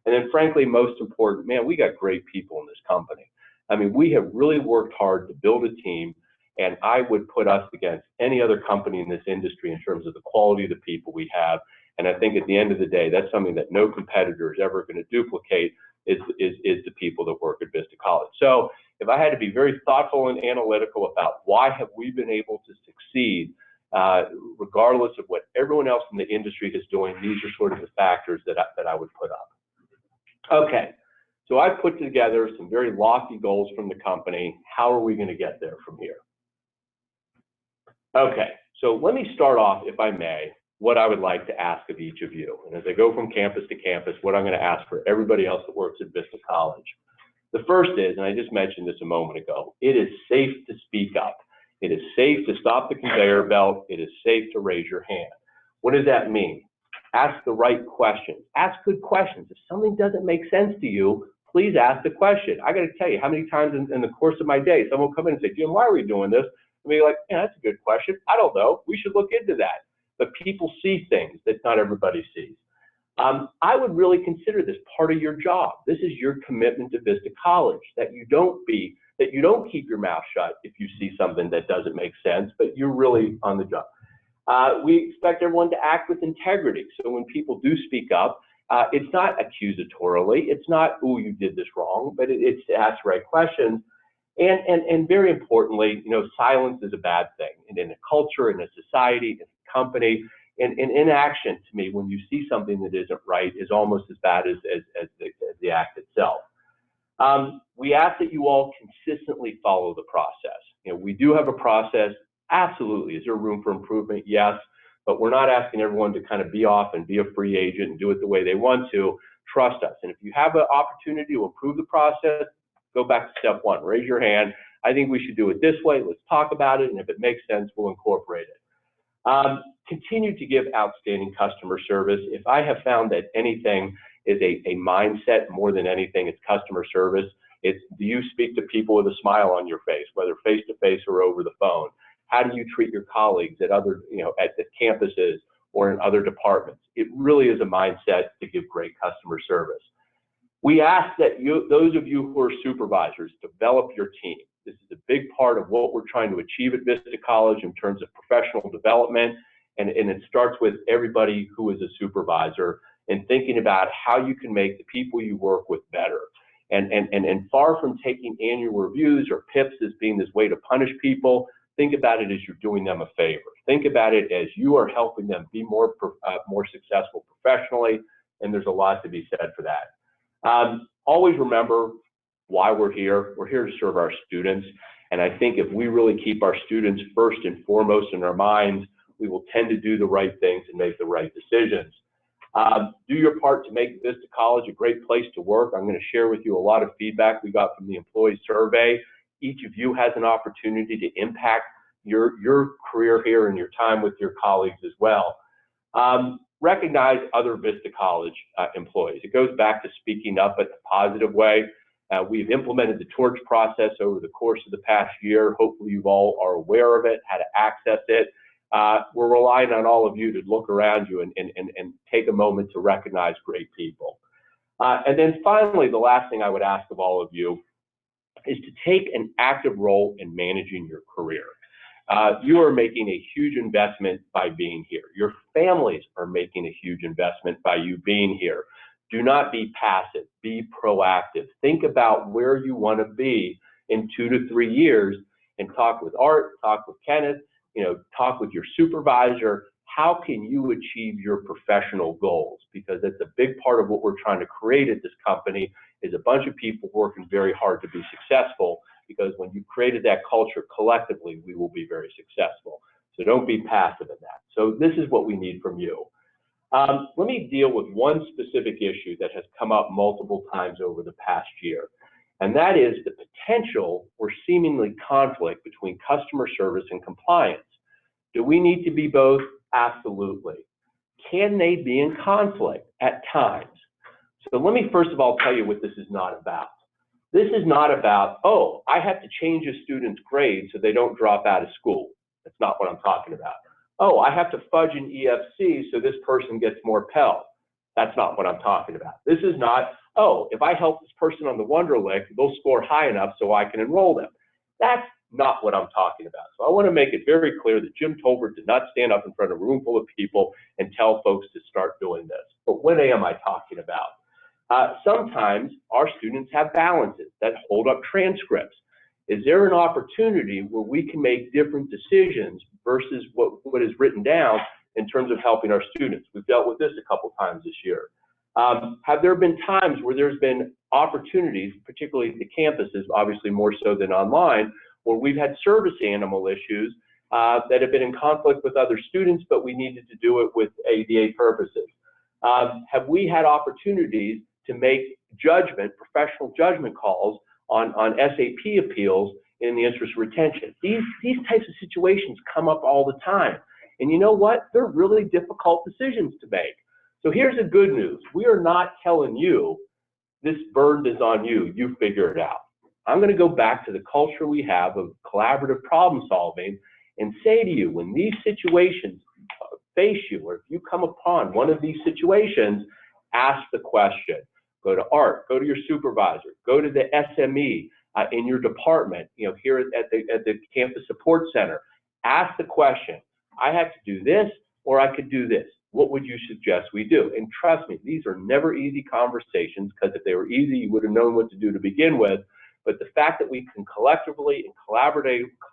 And then frankly, most important, man, we got great people in this company. I mean, we have really worked hard to build a team, and I would put us against any other company in this industry in terms of the quality of the people we have. And I think at the end of the day, that's something that no competitor is ever going to duplicate is the people that work at Vista College. So if I had to be very thoughtful and analytical about why have we been able to succeed, regardless of what everyone else in the industry is doing, these are sort of the factors that I would put up. Okay, so I've put together some very lofty goals from the company. How are we going to get there from here? Okay, so let me start off, if I may, what I would like to ask of each of you. And as I go from campus to campus, what I'm going to ask for everybody else that works at Vista College. The first is, and I just mentioned this a moment ago, it is safe to speak up. It is safe to stop the conveyor belt. It is safe to raise your hand. What does that mean? Ask the right questions. Ask good questions. If something doesn't make sense to you, please ask the question. I got to tell you how many times in the course of my day, someone will come in and say, Jim, why are we doing this? And be like, yeah, that's a good question. I don't know. We should look into that. But people see things that not everybody sees. I would really consider this part of your job. This is your commitment to Vista College, that you don't keep your mouth shut if you see something that doesn't make sense, but you're really on the job. We expect everyone to act with integrity. So when people do speak up, it's not accusatorily. It's not, oh, you did this wrong, but it's to ask the right questions. And very importantly, silence is a bad thing. And in a culture, in a society, in a company, and inaction, to me, when you see something that isn't right, is almost as bad as the act itself. We ask that you all consistently follow the process. We do have a process. Absolutely. Is there room for improvement? Yes. But we're not asking everyone to kind of be off and be a free agent and do it the way they want to. Trust us. And if you have an opportunity to improve the process, go back to step 1. Raise your hand. I think we should do it this way. Let's talk about it. And if it makes sense, we'll incorporate it. Continue to give outstanding customer service. If I have found that anything is a mindset more than anything, it's customer service. It's, do you speak to people with a smile on your face, whether face-to-face or over the phone? How do you treat your colleagues at other, at the campuses or in other departments? It really is a mindset to give great customer service. We ask that those of you who are supervisors, develop your team. This is a big part of what we're trying to achieve at Vista College in terms of professional development. And it starts with everybody who is a supervisor and thinking about how you can make the people you work with better. And far from taking annual reviews or PIPs as being this way to punish people, think about it as you're doing them a favor. Think about it as you are helping them be more successful professionally, and there's a lot to be said for that. Always remember why we're here. We're here to serve our students, and I think if we really keep our students first and foremost in our minds, we will tend to do the right things and make the right decisions. Do your part to make Vista College a great place to work. I'm going to share with you a lot of feedback we got from the employee survey. Each of you has an opportunity to impact your career here and your time with your colleagues as well. Recognize other Vista College employees. It goes back to speaking up in a positive way. We've implemented the torch process over the course of the past year. Hopefully you all are aware of it, how to access it. We're relying on all of you to look around you and take a moment to recognize great people. And then finally, the last thing I would ask of all of you is to take an active role in managing your career. You are making a huge investment by being here. Your families are making a huge investment by you being here. Do not be passive, be proactive. Think about where you want to be in 2 to 3 years and talk with Art, talk with Kenneth, talk with your supervisor. How can you achieve your professional goals? Because that's a big part of what we're trying to create at this company is a bunch of people working very hard to be successful, because when you've created that culture collectively, we will be very successful. So don't be passive in that. So this is what we need from you. Let me deal with one specific issue that has come up multiple times over the past year, and that is the potential or seemingly conflict between customer service and compliance. Do we need to be both? Absolutely. Can they be in conflict at times? So let me first of all tell you what this is not about. This is not about, oh, I have to change a student's grade so they don't drop out of school. That's not what I'm talking about. Oh, I have to fudge an EFC so this person gets more Pell. That's not what I'm talking about. This is not, oh, if I help this person on the Wonderlic, they'll score high enough so I can enroll them. That's not what I'm talking about. So I want to make it very clear that Jim Tolbert did not stand up in front of a room full of people and tell folks to start doing this. But what am I talking about? Sometimes our students have balances that hold up transcripts. Is there an opportunity where we can make different decisions versus what is written down in terms of helping our students? We've dealt with this a couple times this year. Have there been times where there's been opportunities, particularly at the campuses, obviously more so than online, where we've had service animal issues that have been in conflict with other students, but we needed to do it with ADA purposes? Have we had opportunities to make professional judgment calls on SAP appeals in the interest of retention? These types of situations come up all the time. And you know what? They're really difficult decisions to make. So here's the good news. We are not telling you this burden is on you. You figure it out. I'm going to go back to the culture we have of collaborative problem solving and say to you, when these situations face you, or if you come upon one of these situations, ask the question. Go to Art, go to your supervisor, go to the SME in your department, here at the campus support center. Ask the question, I have to do this or I could do this. What would you suggest we do? And trust me, these are never easy conversations, because if they were easy, you would have known what to do to begin with. But the fact that we can collectively and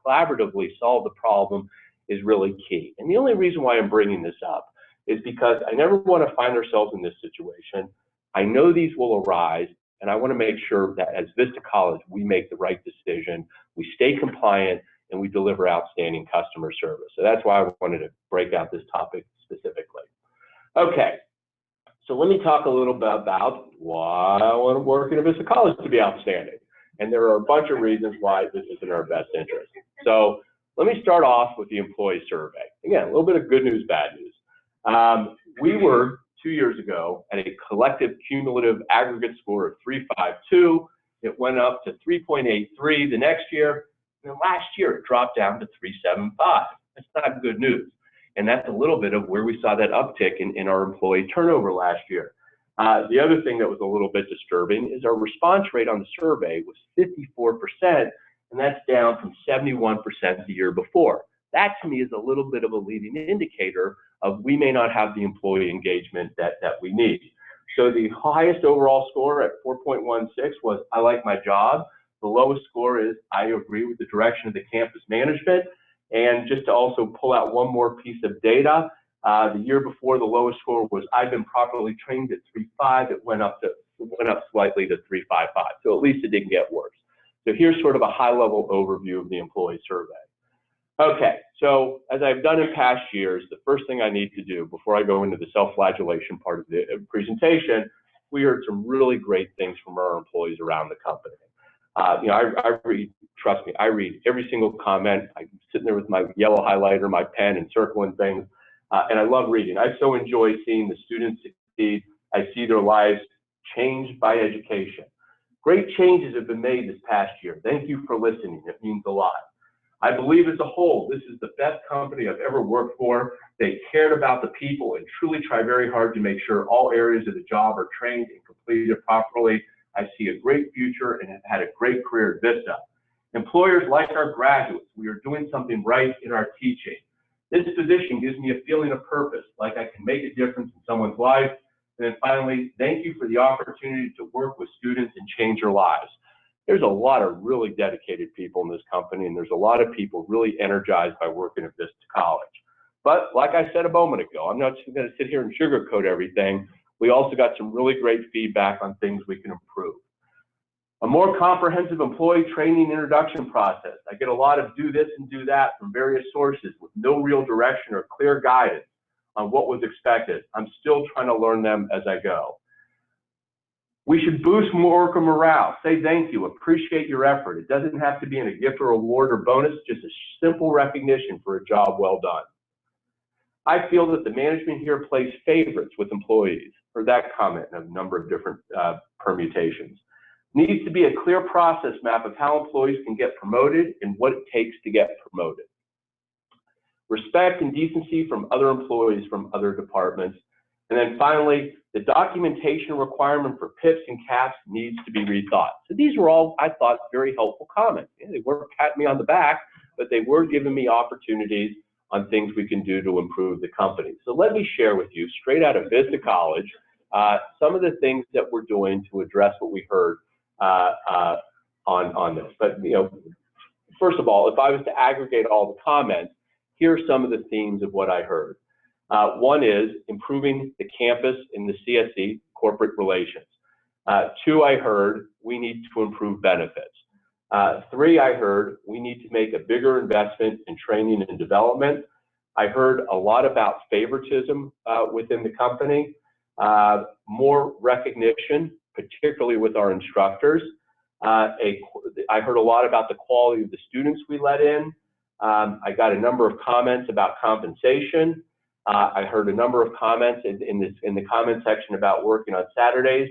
collaboratively solve the problem is really key. And the only reason why I'm bringing this up is because I never want to find ourselves in this situation. I know these will arise, and I want to make sure that as Vista College, we make the right decision, we stay compliant, and we deliver outstanding customer service. So that's why I wanted to break out this topic specifically. Okay, so let me talk a little bit about why I want to work at Vista College to be outstanding. And there are a bunch of reasons why this is in our best interest. So let me start off with the employee survey. Again, a little bit of good news, bad news. We were 2 years ago at a collective cumulative aggregate score of 352. It went up to 3.83 the next year. And last year, it dropped down to 375. That's not good news. And that's a little bit of where we saw that uptick in our employee turnover last year. The other thing that was a little bit disturbing is our response rate on the survey was 54%, and that's down from 71% the year before. That to me is a little bit of a leading indicator of we may not have the employee engagement that we need. So the highest overall score at 4.16 was I like my job. The lowest score is I agree with the direction of the campus management. And just to also pull out one more piece of data, the year before the lowest score was I've been properly trained at 3.5. It went up slightly to 3.55. So at least it didn't get worse. So here's sort of a high-level overview of the employee survey. Okay, so as I've done in past years, the first thing I need to do before I go into the self-flagellation part of the presentation, we heard some really great things from our employees around the company. You know, I read, trust me, I read every single comment. I'm sitting there with my yellow highlighter, my pen, and circling things, and I love reading. I so enjoy seeing the students succeed. I see their lives changed by education. Great changes have been made this past year. Thank you for listening. It means a lot. I believe as a whole, this is the best company I've ever worked for. They cared about the people and truly try very hard to make sure all areas of the job are trained and completed properly. I see a great future and have had a great career at Vista. Employers like our graduates, we are doing something right in our teaching. This position gives me a feeling of purpose, like I can make a difference in someone's life. And then finally, thank you for the opportunity to work with students and change their lives. There's a lot of really dedicated people in this company, and there's a lot of people really energized by working at Vista College. But like I said a moment ago, I'm not just going to sit here and sugarcoat everything. We also got some really great feedback on things we can improve. A more comprehensive employee training introduction process. I get a lot of do this and do that from various sources with no real direction or clear guidance on what was expected. I'm still trying to learn them as I go. We should boost more worker morale. Say thank you, appreciate your effort. It doesn't have to be in a gift or award or bonus, just a simple recognition for a job well done. I feel that the management here plays favorites with employees. Heard that comment in a number of different permutations. Needs to be a clear process map of how employees can get promoted and what it takes to get promoted. Respect and decency from other employees from other departments. And then finally, the documentation requirement for PIPs and CAPs needs to be rethought. So these were all, I thought, very helpful comments. Yeah, they weren't patting me on the back, but they were giving me opportunities on things we can do to improve the company. So let me share with you, straight out of Vista College, some of the things that we're doing to address what we heard on this. But you know, first of all, if I was to aggregate all the comments, here are some of the themes of what I heard. One is improving the campus in the CSE, corporate relations. 2, I heard we need to improve benefits. 3, I heard we need to make a bigger investment in training and development. I heard a lot about favoritism within the company, more recognition, particularly with our instructors. I heard a lot about the quality of the students we let in. I got a number of comments about compensation. I heard a number of comments in the comment section about working on Saturdays,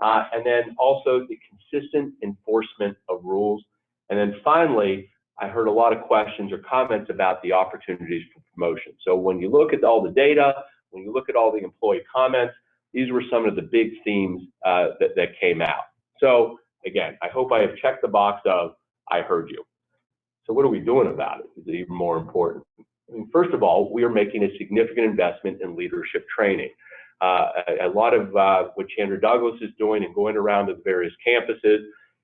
and then also the consistent enforcement of rules. And then finally, I heard a lot of questions or comments about the opportunities for promotion. So when you look at all the data, when you look at all the employee comments, these were some of the big themes that came out. So again, I hope I have checked the box of I heard you. So what are we doing about it? Is it even more important? I mean, first of all, we are making a significant investment in leadership training. A lot of what Chandra Douglas is doing and going around to the various campuses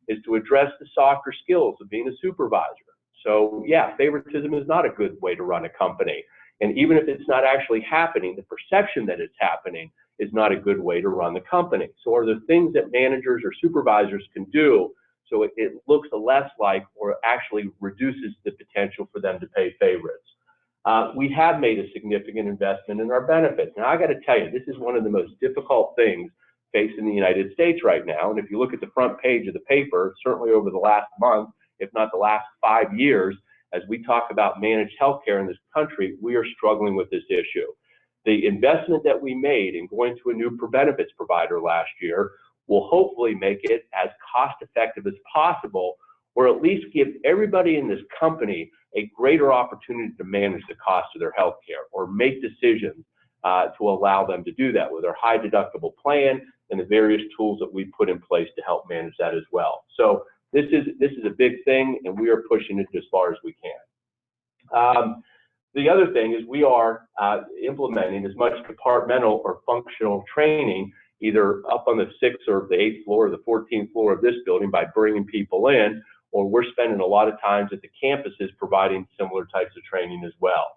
is to address the softer skills of being a supervisor. So yeah, favoritism is not a good way to run a company. And even if it's not actually happening, the perception that it's happening is not a good way to run the company. So are there things that managers or supervisors can do so it looks less like or actually reduces the potential for them to pay favorites? We have made a significant investment in our benefits. Now, I got to tell you, this is one of the most difficult things facing the United States right now. And if you look at the front page of the paper, certainly over the last month, if not the last 5 years, as we talk about managed healthcare in this country, we are struggling with this issue. The investment that we made in going to a new benefits provider last year will hopefully make it as cost-effective as possible, or at least give everybody in this company a greater opportunity to manage the cost of their health care or make decisions to allow them to do that with our high deductible plan and the various tools that we put in place to help manage that as well. So This is a big thing, and we are pushing it as far as we can. The other thing is we are implementing as much departmental or functional training, either up on the 6th or the 8th floor or the 14th floor of this building by bringing people in, or we're spending a lot of times at the campuses providing similar types of training as well.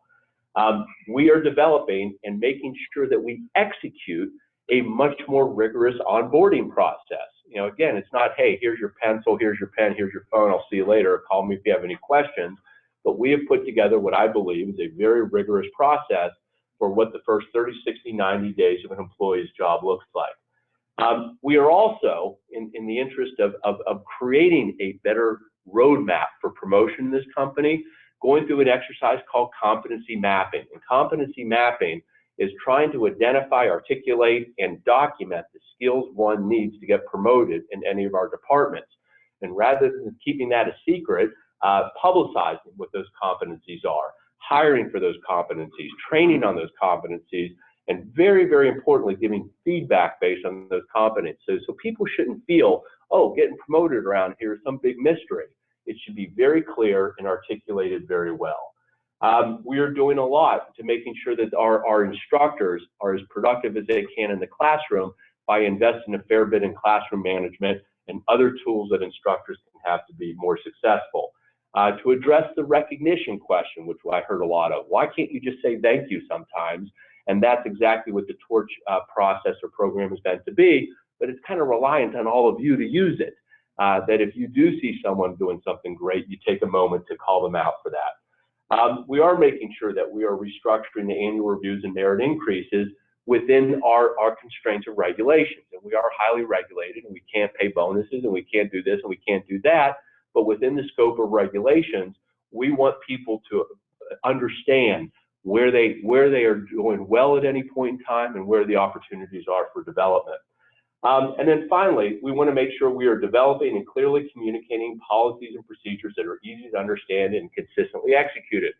We are developing and making sure that we execute a much more rigorous onboarding process. You know, again, it's not, hey, here's your pencil, here's your pen, here's your phone, I'll see you later, call me if you have any questions. But we have put together what I believe is a very rigorous process for what the first 30, 60, 90 days of an employee's job looks like. We are also, in the interest of creating a better roadmap for promotion in this company, going through an exercise called competency mapping. And competency mapping is trying to identify, articulate, and document the skills one needs to get promoted in any of our departments. And rather than keeping that a secret, publicizing what those competencies are, hiring for those competencies, training on those competencies, and very, very importantly, giving feedback based on those competencies. So people shouldn't feel, oh, getting promoted around here is some big mystery. It should be very clear and articulated very well. We are doing a lot to making sure that our instructors are as productive as they can in the classroom by investing a fair bit in classroom management and other tools that instructors can have to be more successful. To address the recognition question, which I heard a lot of, why can't you just say thank you sometimes? And that's exactly what the torch process or program is meant to be, but it's kind of reliant on all of you to use it. That if you do see someone doing something great, you take a moment to call them out for that. We are making sure that we are restructuring the annual reviews and merit increases within our constraints of regulations. And we are highly regulated, and we can't pay bonuses, and we can't do this, and we can't do that. But within the scope of regulations, we want people to understand where they are doing well at any point in time and where the opportunities are for development. And then finally, we want to make sure we are developing and clearly communicating policies and procedures that are easy to understand and consistently executed.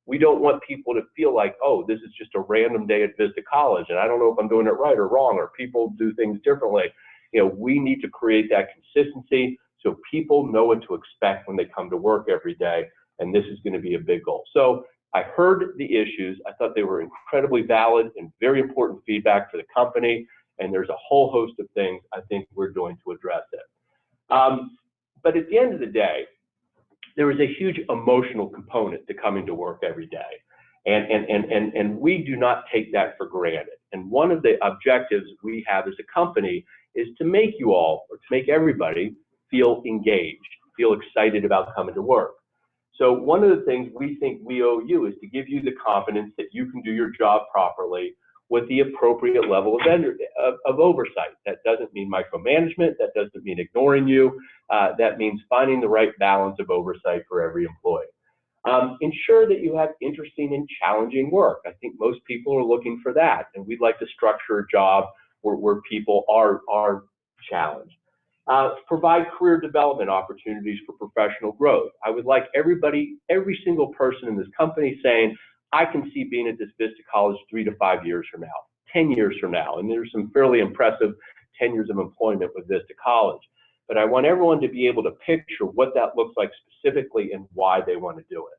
We don't want people to feel like, oh, this is just a random day at Vista College, and I don't know if I'm doing it right or wrong, or people do things differently. You know, we need to create that consistency so people know what to expect when they come to work every day, and this is going to be a big goal. So I heard the issues. I thought they were incredibly valid and very important feedback for the company. And there's a whole host of things I think we're doing to address it. But at the end of the day, there is a huge emotional component to coming to work every day. And we do not take that for granted. And one of the objectives we have as a company is to make you all, or to make everybody, feel engaged, feel excited about coming to work. So one of the things we think we owe you is to give you the confidence that you can do your job properly with the appropriate level of oversight. That doesn't mean micromanagement. That doesn't mean ignoring you. That means finding the right balance of oversight for every employee. Ensure that you have interesting and challenging work. I think most people are looking for that, and we'd like to structure a job where people are challenged. Provide career development opportunities for professional growth. I would like everybody, every single person in this company saying, I can see being at this Vista College 3 to 5 years from now, 10 years from now. And there's some fairly impressive 10 years of employment with Vista College. But I want everyone to be able to picture what that looks like specifically and why they want to do it.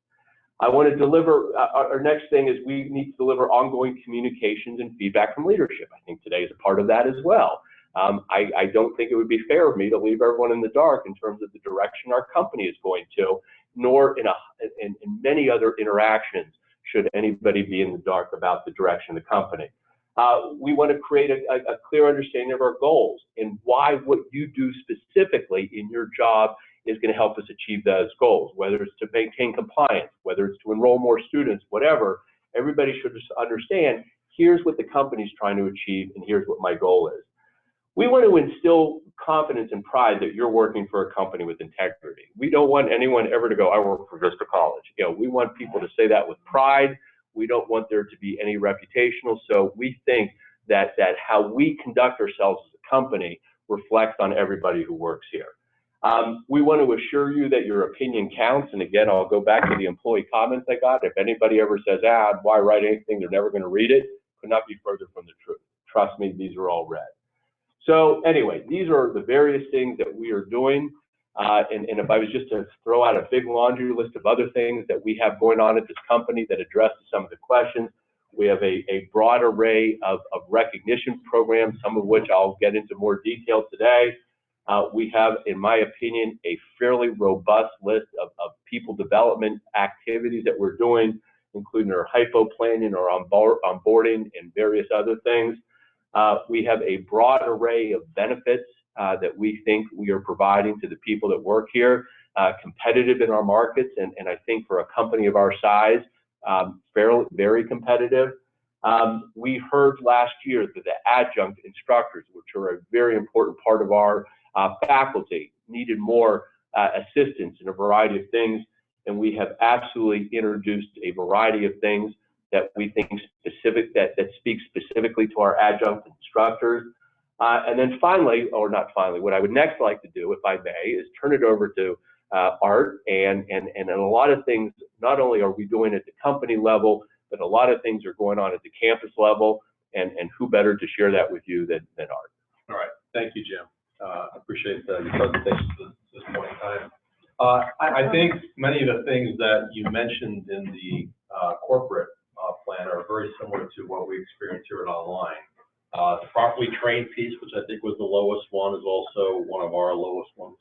I want to deliver, our next thing is we need to deliver ongoing communications and feedback from leadership. I think today is a part of that as well. I don't think it would be fair of me to leave everyone in the dark in terms of the direction our company is going to, nor in many other interactions should anybody be in the dark about the direction of the company. We want to create a clear understanding of our goals and why what you do specifically in your job is going to help us achieve those goals, whether it's to maintain compliance, whether it's to enroll more students, whatever. Everybody should just understand, here's what the company's trying to achieve and here's what my goal is. We want to instill confidence and pride that you're working for a company with integrity. We don't want anyone ever to go, I work for Vista College. You know, we want people to say that with pride. We don't want there to be any reputational. So we think that how we conduct ourselves as a company reflects on everybody who works here. We want to assure you that your opinion counts. And again, I'll go back to the employee comments I got. If anybody ever says, why write anything? They're never going to read it. Could not be further from the truth. Trust me, these are all read. So anyway, these are the various things that we are doing. And if I was just to throw out a big laundry list of other things that we have going on at this company that addresses some of the questions, we have a broad array of recognition programs, some of which I'll get into more detail today. We have, in my opinion, a fairly robust list of people development activities that we're doing, including our hypo planning or onboarding and various other things. We have a broad array of benefits that we think we are providing to the people that work here, competitive in our markets, and I think for a company of our size, very competitive. We heard last year that the adjunct instructors, which are a very important part of our faculty, needed more assistance in a variety of things, and we have absolutely introduced a variety of things that we think that speak specifically to our adjunct instructors. And then finally, or not finally, what I would next like to do, if I may, is turn it over to Art, and a lot of things, not only are we doing at the company level, but a lot of things are going on at the campus level, and who better to share that with you than Art. All right, thank you, Jim. I appreciate your presentation at this point in time. I think many of the things that you mentioned in the corporate plan are very similar to what we experience here at Online. The properly trained piece, which I think was the lowest one, is also one of our lowest ones.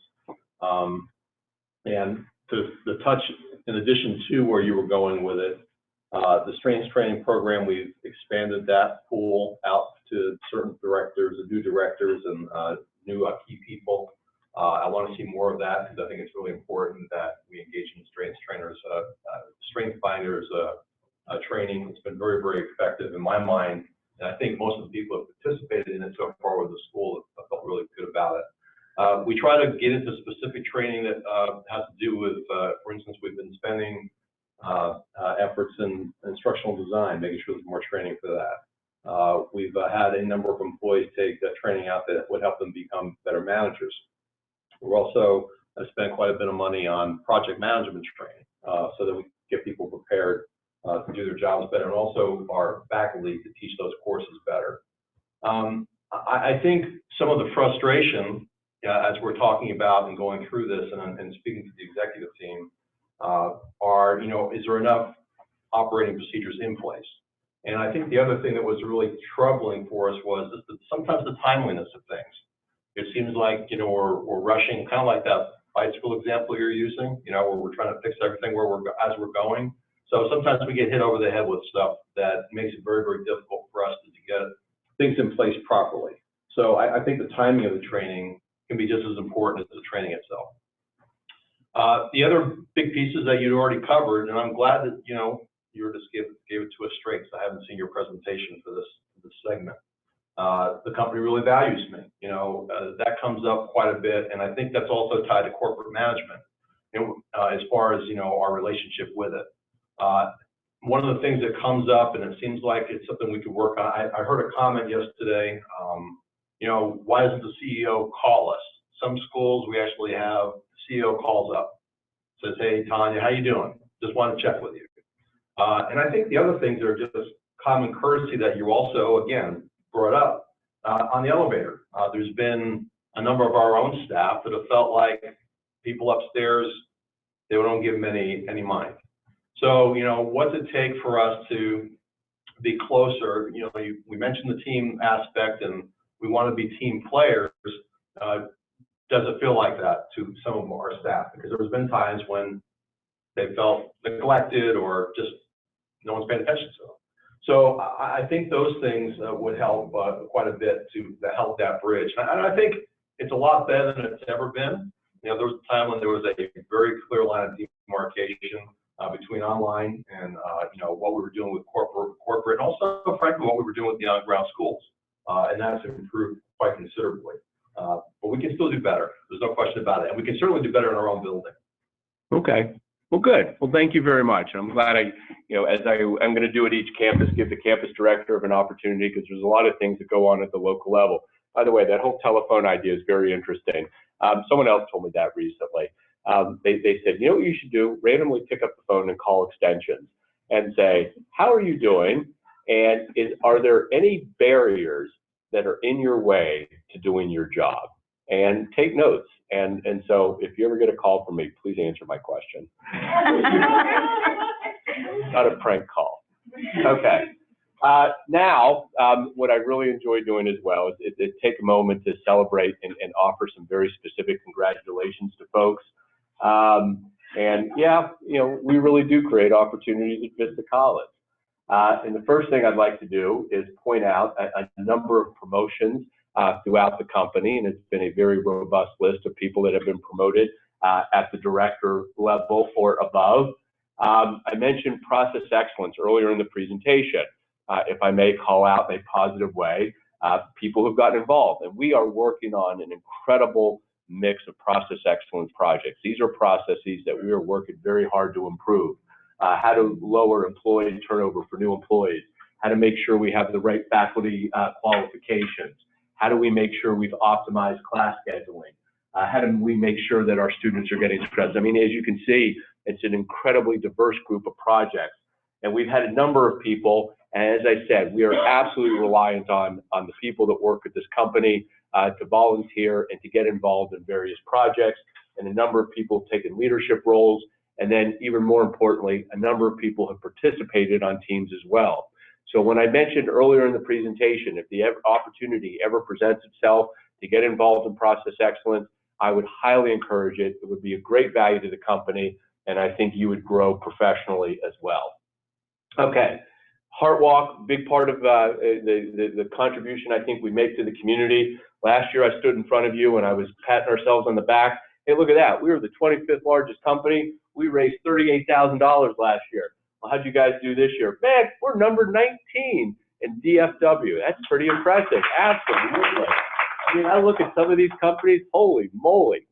And the touch, in addition to where you were going with it, the strengths training program, we've expanded that pool out to certain directors, and new directors, and new key people. I want to see more of that because I think it's really important that we engage in strengths trainers, strength finders training. It's been very, very effective in my mind. And I think most of the people who have participated in it so far with the school have felt really good about it. We try to get into specific training that has to do with, for instance, we've been spending efforts in instructional design, making sure there's more training for that. We've had a number of employees take training out that would help them become better managers. We're also spent quite a bit of money on project management training so that we get people prepared to do their jobs better, and also our faculty to teach those courses better. I think some of the frustration, as we're talking about and going through this and speaking to the executive team, are, is there enough operating procedures in place? And I think the other thing that was really troubling for us was sometimes the timeliness of things. It seems like, we're rushing, kind of like that bicycle example you're using, where we're trying to fix everything as we're going. So sometimes we get hit over the head with stuff that makes it very, very difficult for us to get things in place properly. So I think the timing of the training can be just as important as the training itself. The other big pieces that you'd already covered, and I'm glad that, you just gave it to us straight, because I haven't seen your presentation for this segment. The company really values me. That comes up quite a bit, and I think that's also tied to corporate management, as far as, our relationship with it. One of the things that comes up, and it seems like it's something we could work on, I heard a comment yesterday, why doesn't the CEO call us? Some schools, we actually have the CEO calls up, says, hey, Tanya, how you doing? Just want to check with you. And I think the other things are just common courtesy that you also, again, brought up. On the elevator, there's been a number of our own staff that have felt like people upstairs, they don't give them any mind. So, what's it take for us to be closer? We mentioned the team aspect, and we want to be team players. Does it feel like that to some of our staff? Because there's been times when they felt neglected or just no one's paying attention to them. So I think those things would help quite a bit to help that bridge. And I think it's a lot better than it's ever been. There was a time when there was a very clear line of demarcation between online and what we were doing with corporate, and also, frankly, what we were doing with the on-ground schools. And that's improved quite considerably. But we can still do better. There's no question about it. And we can certainly do better in our own building. Okay. Well, good. Well, thank you very much. I'm glad I'm going to do at each campus, give the campus director of an opportunity, because there's a lot of things that go on at the local level. By the way, that whole telephone idea is very interesting. Someone else told me that recently. They said, what you should do? Randomly pick up the phone and call extensions and say, how are you doing? And are there any barriers that are in your way to doing your job? and take notes. And so if you ever get a call from me, please answer my question. Not a prank call. Okay. Now, what I really enjoy doing as well is take a moment to celebrate and offer some very specific congratulations to folks. And yeah, you know, we really do create opportunities at Vista College. And the first thing I'd like to do is point out a number of promotions throughout the company, and it's been a very robust list of people that have been promoted at the director level or above. I mentioned process excellence earlier in the presentation. If I may call out in a positive way, people who've gotten involved, and we are working on an incredible mix of process excellence projects. These are processes that we are working very hard to improve. How to lower employee turnover for new employees, how to make sure we have the right faculty qualifications, how do we make sure we've optimized class scheduling, how do we make sure that our students are getting stressed. I mean, as you can see, it's an incredibly diverse group of projects, and we've had a number of people, and as I said, we are absolutely reliant on the people that work at this company to volunteer and to get involved in various projects, and a number of people have taken leadership roles. And then even more importantly, a number of people have participated on teams as well. So when I mentioned earlier in the presentation, if the opportunity ever presents itself to get involved in process excellence, I would highly encourage it. It would be a great value to the company, and I think you would grow professionally as well. Okay, Heart Walk, big part of the contribution I think we make to the community. Last year I stood in front of you and I was patting ourselves on the back. Hey, look at that. We were the 25th largest company. We raised $38,000 last year. Well, how'd you guys do this year? Man, we're number 19 in DFW. That's pretty impressive. Absolutely. I mean, I look at some of these companies, holy moly.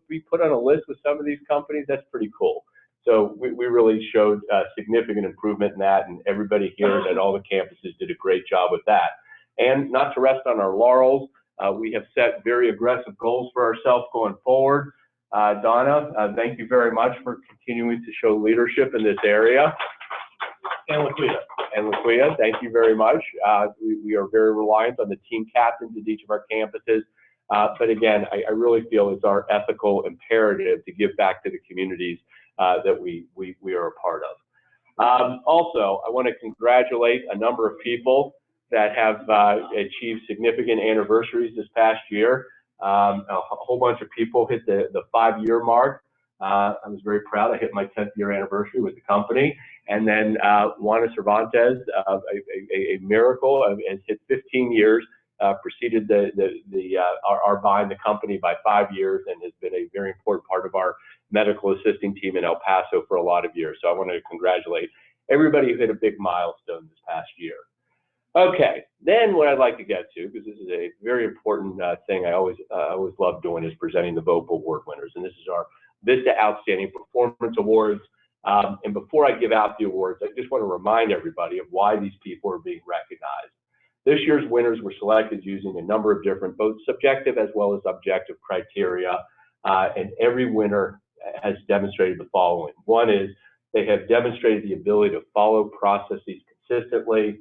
We put on a list with some of these companies. That's pretty cool. So we really showed significant improvement in that, and everybody here at all the campuses did a great job with that. And not to rest on our laurels, we have set very aggressive goals for ourselves going forward. Donna, thank you very much for continuing to show leadership in this area. And Laquita. And Laquita, thank you very much. We are very reliant on the team captains at each of our campuses. But again, I really feel it's our ethical imperative to give back to the communities that we are a part of. Also, I want to congratulate a number of people that have achieved significant anniversaries this past year. A whole bunch of people hit the 5-year mark. I was very proud. I hit my 10th year anniversary with the company. And then Juana Cervantes, a miracle, has hit 15 years, preceded our buying the company by 5 years, and has been a very important part of our medical assisting team in El Paso for a lot of years. So I want to congratulate everybody who hit a big milestone this past year. Okay, then what I'd like to get to, because this is a very important thing I always love doing, is presenting the VOPA Award winners. And this is our Vista Outstanding Performance Awards. And before I give out the awards, I just want to remind everybody of why these people are being recognized. This year's winners were selected using a number of different, both subjective as well as objective criteria. And every winner has demonstrated the following. One is they have demonstrated the ability to follow processes consistently.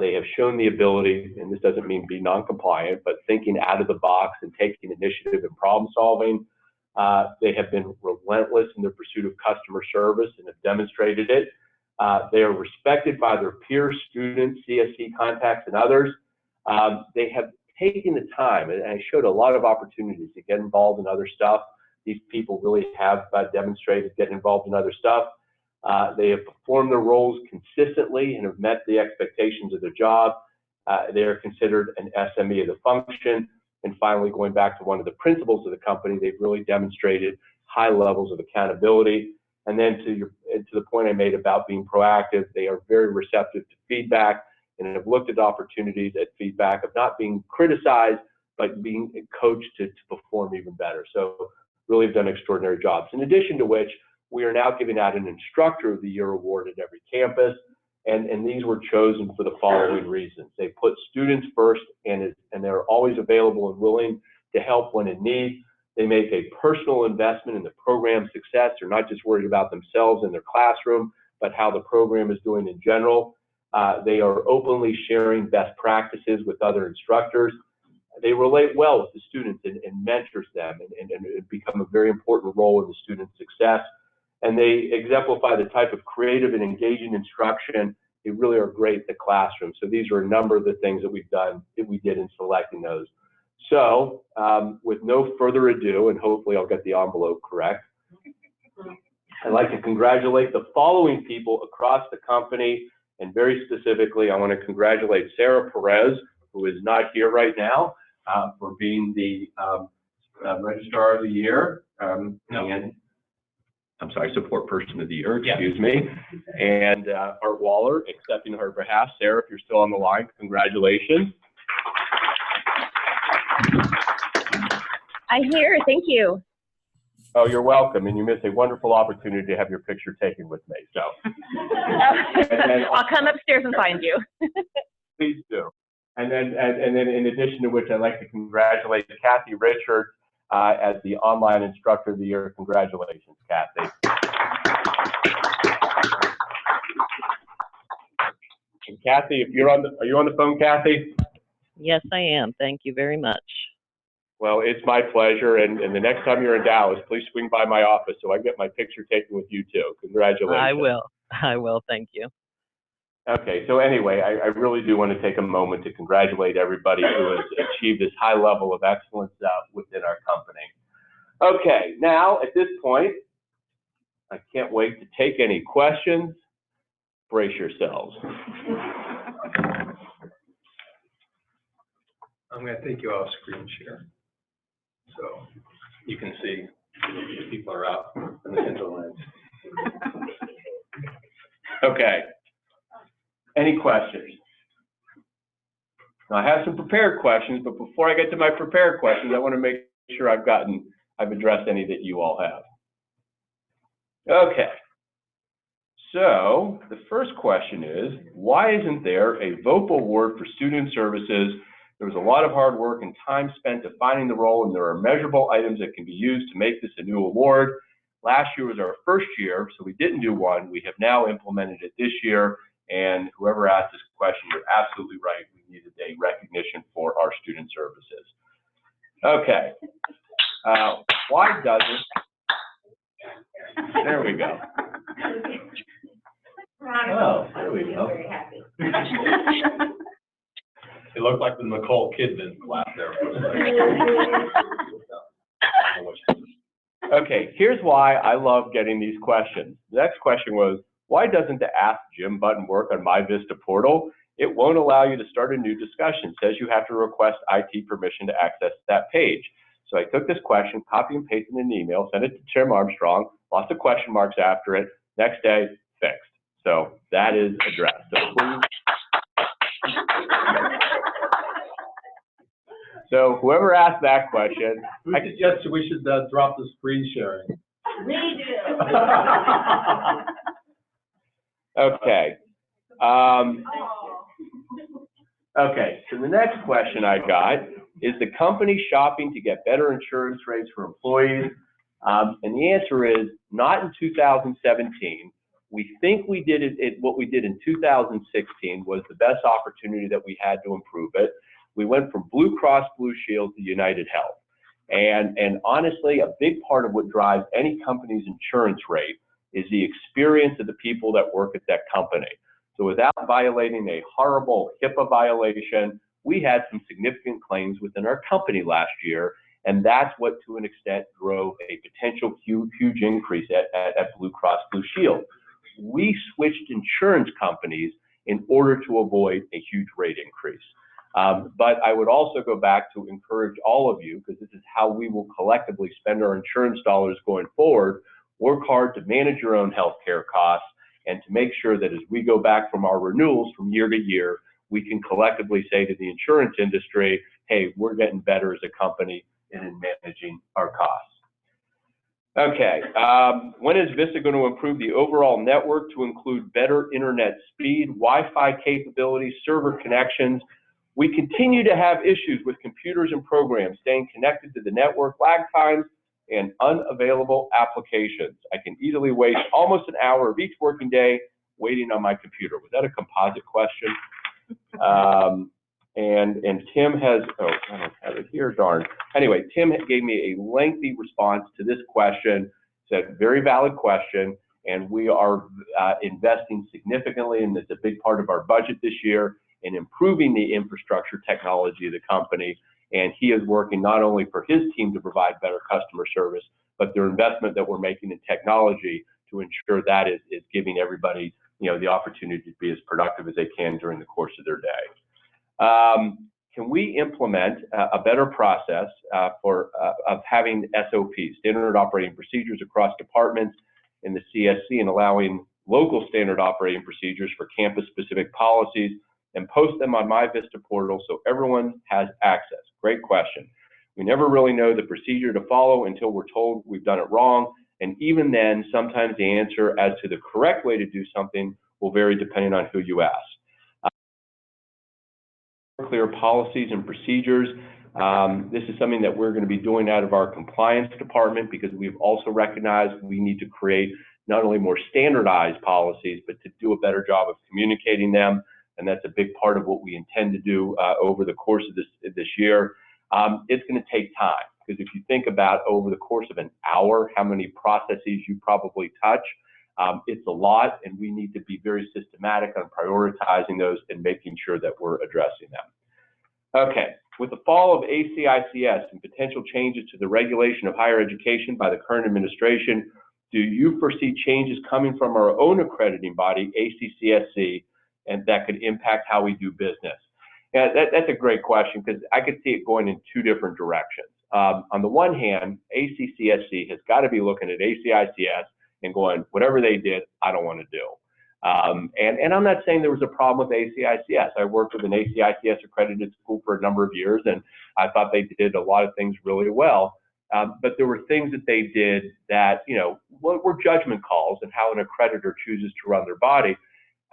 They have shown the ability, and this doesn't mean be non-compliant, but thinking out of the box and taking initiative and problem solving. They have been relentless in their pursuit of customer service and have demonstrated it. They are respected by their peers, students, CSC contacts, and others. They have taken the time, and I showed a lot of opportunities to get involved in other stuff. These people really have demonstrated getting involved in other stuff. They have performed their roles consistently and have met the expectations of their job. They are considered an SME of the function. And finally, going back to one of the principles of the company, they've really demonstrated high levels of accountability. And then to the point I made about being proactive, they are very receptive to feedback and have looked at opportunities at feedback of not being criticized, but being coached to perform even better. So really have done extraordinary jobs. In addition to which, we are now giving out an Instructor of the Year award at every campus. And these were chosen for the following reasons. They put students first, and they're always available and willing to help when in need. They make a personal investment in the program's success. They're not just worried about themselves in their classroom, but how the program is doing in general. They are openly sharing best practices with other instructors. they relate well with the students and mentors them and become a very important role in the student's success. And they exemplify the type of creative and engaging instruction. They really are great at the classroom. So these are a number of the things that we did in selecting those. So with no further ado, and hopefully I'll get the envelope correct, I'd like to congratulate the following people across the company. And very specifically, I want to congratulate Sarah Perez, who is not here right now, for being the Registrar of the Year. And I'm sorry, Support Person of the Year, excuse me. And Art Waller, accepting on her behalf. Sarah, if you're still on the line, congratulations. I'm here, thank you. Oh, you're welcome, and you missed a wonderful opportunity to have your picture taken with me. So, I'll come upstairs and find you. Please do. And then in addition to which, I'd like to congratulate Kathy Richards as the Online Instructor of the Year. Congratulations, Kathy. And Kathy, if you're are you on the phone, Kathy? Yes, I am. Thank you very much. Well, it's my pleasure, and the next time you're in Dallas, please swing by my office so I get my picture taken with you too. Congratulations. I will, thank you. Okay, so anyway, I really do want to take a moment to congratulate everybody who has achieved this high level of excellence within our company. Okay, now at this point, I can't wait to take any questions. Brace yourselves. I'm going to take you off screen share, so you can see if people are out in the hinterlands. Okay. Any questions? Now, I have some prepared questions, but before I get to my prepared questions, I want to make sure I've addressed any that you all have. Okay. So the first question is, why isn't there a VOPA award for student services? There was a lot of hard work and time spent defining the role, and there are measurable items that can be used to make this a new award. Last year was our first year, so we didn't do one. We have now implemented it this year, and whoever asked this question, you're absolutely right. We needed a recognition for our student services. Okay. Why doesn't... There we go. Oh, there we go. Very happy. It looked like the Nicole Kidman clap there for a second. Okay, here's why I love getting these questions. The next question was, why doesn't the Ask Jim button work on my Vista portal? It won't allow you to start a new discussion. It says you have to request IT permission to access that page. So I took this question, copy and pasted it in an email, sent it to Tim Armstrong, lots of question marks after it. Next day, fixed. So that is addressed. So please. So whoever asked that question, I suggest we should drop the screen sharing. We do. Okay. Okay, so the next question I got is the company shopping to get better insurance rates for employees? And the answer is not in 2017. We think we did it, what we did in 2016 was the best opportunity that we had to improve it. We went from Blue Cross Blue Shield to United Health. And honestly, a big part of what drives any company's insurance rate is the experience of the people that work at that company. So without violating a horrible HIPAA violation, we had some significant claims within our company last year, and that's what to an extent drove a potential huge increase at Blue Cross Blue Shield. We switched insurance companies in order to avoid a huge rate increase. But I would also go back to encourage all of you, because this is how we will collectively spend our insurance dollars going forward, work hard to manage your own healthcare costs and to make sure that as we go back from our renewals from year to year, we can collectively say to the insurance industry, hey, we're getting better as a company in managing our costs. Okay, when is Vista going to improve the overall network to include better internet speed, Wi-Fi capabilities, server connections? We continue to have issues with computers and programs staying connected to the network, lag times, and unavailable applications. I can easily waste almost an hour of each working day waiting on my computer. Was that a composite question? And Tim has, oh, I don't have it here, darn. Anyway, Tim gave me a lengthy response to this question. It's a very valid question, and we are investing significantly, and it's a big part of our budget this year, in improving the infrastructure technology of the company. And he is working not only for his team to provide better customer service, but the investment that we're making in technology to ensure that is giving everybody, the opportunity to be as productive as they can during the course of their day. Can we implement a better process of having SOPs, standard operating procedures, across departments in the CSC, and allowing local standard operating procedures for campus-specific policies, and post them on my Vista portal so everyone has access? Great question. We never really know the procedure to follow until we're told we've done it wrong. And even then, sometimes the answer as to the correct way to do something will vary depending on who you ask. Clear policies and procedures. This is something that we're going to be doing out of our compliance department, because we've also recognized we need to create not only more standardized policies, but to do a better job of communicating them. And that's a big part of what we intend to do over the course of this year. It's going to take time, because if you think about over the course of an hour, how many processes you probably touch, it's a lot, and we need to be very systematic on prioritizing those and making sure that we're addressing them. Okay, with the fall of ACICS and potential changes to the regulation of higher education by the current administration, do you foresee changes coming from our own accrediting body, ACCSC, and that could impact how we do business? Yeah, that's a great question, because I could see it going in two different directions. On the one hand, ACCSC has got to be looking at ACICS and going, whatever they did, I don't want to do. And I'm not saying there was a problem with ACICS. I worked with an ACICS accredited school for a number of years, and I thought they did a lot of things really well. But there were things that they did that, were judgment calls and how an accreditor chooses to run their body.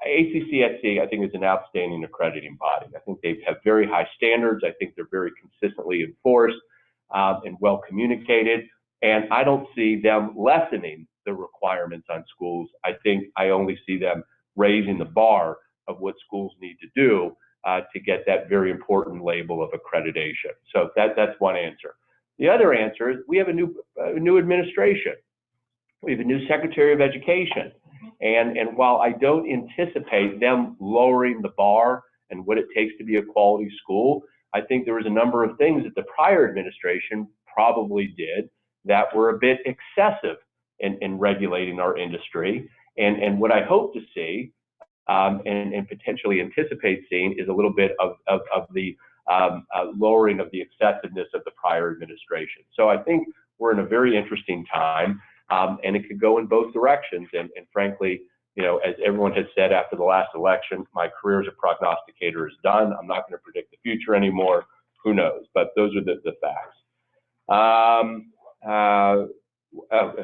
ACCSC, I think, is an outstanding accrediting body. I think they have very high standards. I think they're very consistently enforced and well communicated. And I don't see them lessening the requirements on schools. I think I only see them raising the bar of what schools need to do to get that very important label of accreditation. So that's one answer. The other answer is we have a new administration. We have a new Secretary of Education. And while I don't anticipate them lowering the bar and what it takes to be a quality school, I think there was a number of things that the prior administration probably did that were a bit excessive in regulating our industry. And what I hope to see and potentially anticipate seeing is a little bit of the lowering of the excessiveness of the prior administration. So I think we're in a very interesting time. And it could go in both directions. And frankly, as everyone has said after the last election, my career as a prognosticator is done. I'm not going to predict the future anymore. Who knows? But those are the facts.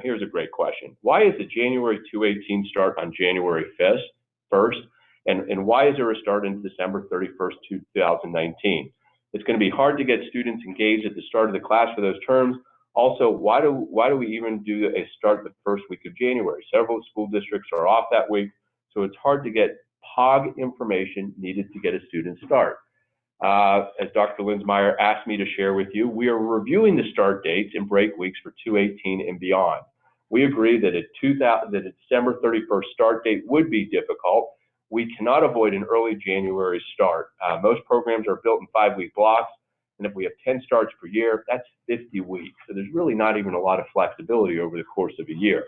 Here's a great question. Why is the January 2018 start on January 1st? And why is there a start in December 31st, 2019? It's going to be hard to get students engaged at the start of the class for those terms. Also, why do we even do a start the first week of January? Several school districts are off that week, so it's hard to get POG information needed to get a student start. As Dr. Linsmeyer asked me to share with you, we are reviewing the start dates and break weeks for 2018 and beyond. We agree that a December 31st start date would be difficult. We cannot avoid an early January start. Most programs are built in 5-week blocks. And if we have 10 starts per year, that's 50 weeks. So there's really not even a lot of flexibility over the course of a year.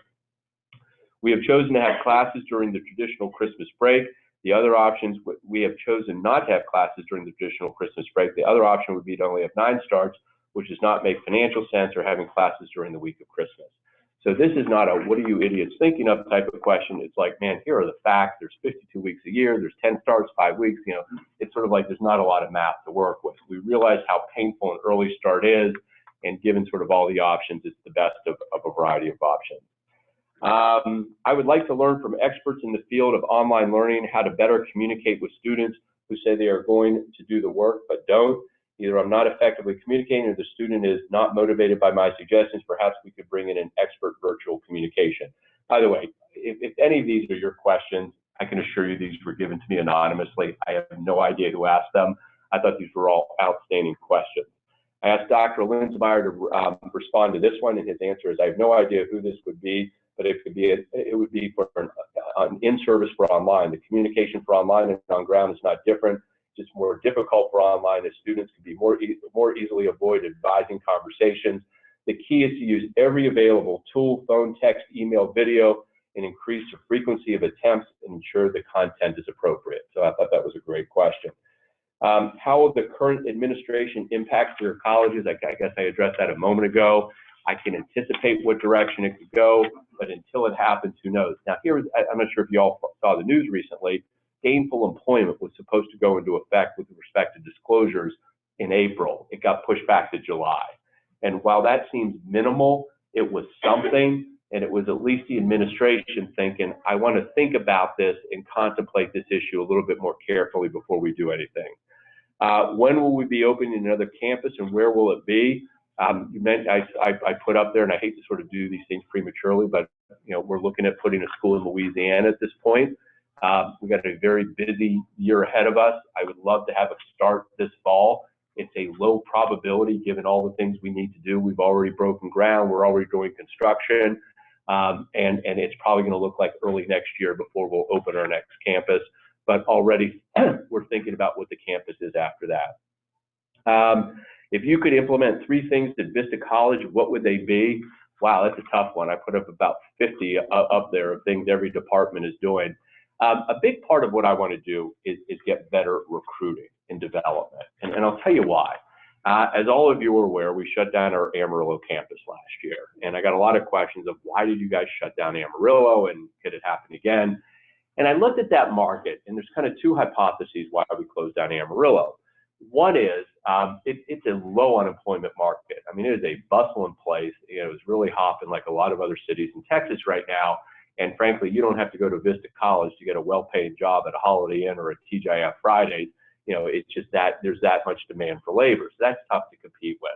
We have chosen to have classes during the traditional Christmas break. The other options, we have chosen not to have classes during the traditional Christmas break. The other option would be to only have 9 starts, which does not make financial sense, or having classes during the week of Christmas. So this is not a what are you idiots thinking of type of question. It's like, man, here are the facts. There's 52 weeks a year. There's 10 starts, 5 weeks. It's sort of like there's not a lot of math to work with. We realize how painful an early start is, and given sort of all the options, it's the best of a variety of options. I would like to learn from experts in the field of online learning how to better communicate with students who say they are going to do the work but don't. Either I'm not effectively communicating or the student is not motivated by my suggestions. Perhaps we could bring in an expert virtual communication. By the way, if any of these are your questions, I can assure you these were given to me anonymously. I have no idea who asked them. I thought these were all outstanding questions. I asked Dr. Linsmeyer to respond to this one, and his answer is, I have no idea who this would be, but it would be for an in-service for online. The communication for online and on ground is not different, just more difficult for online, as students can be more easily avoid advising conversations. The key is to use every available tool, phone, text, email, video, and increase the frequency of attempts and ensure the content is appropriate. So I thought that was a great question. How will the current administration impact your colleges? I guess I addressed that a moment ago. I can anticipate what direction it could go, but until it happens, who knows? Now, I'm not sure if you all saw the news recently. Gainful employment was supposed to go into effect with respect to disclosures in April. It got pushed back to July. And while that seems minimal, it was something, and it was at least the administration thinking, I want to think about this and contemplate this issue a little bit more carefully before we do anything. When will we be opening another campus, and where will it be? You mentioned, I put up there, and I hate to sort of do these things prematurely, but we're looking at putting a school in Louisiana at this point. We got a very busy year ahead of us. I would love to have a start this fall. It's a low probability given all the things we need to do. We've already broken ground. We're already doing construction, and it's probably going to look like early next year before we'll open our next campus. But already we're thinking about what the campus is after that. If you could implement 3 things at Vista College, what would they be? Wow, that's a tough one. I put up about 50 up there of things every department is doing. A big part of what I want to do is get better recruiting and development. And I'll tell you why. As all of you are aware, we shut down our Amarillo campus last year. And I got a lot of questions of why did you guys shut down Amarillo and could it happen again? And I looked at that market, and there's kind of 2 hypotheses why we closed down Amarillo. One is it's a low unemployment market. I mean, it is a bustling place. It's really hopping like a lot of other cities in Texas right now. And frankly, you don't have to go to Vista College to get a well-paying job at a Holiday Inn or a TGIF Fridays. It's just that there's that much demand for labor. So that's tough to compete with.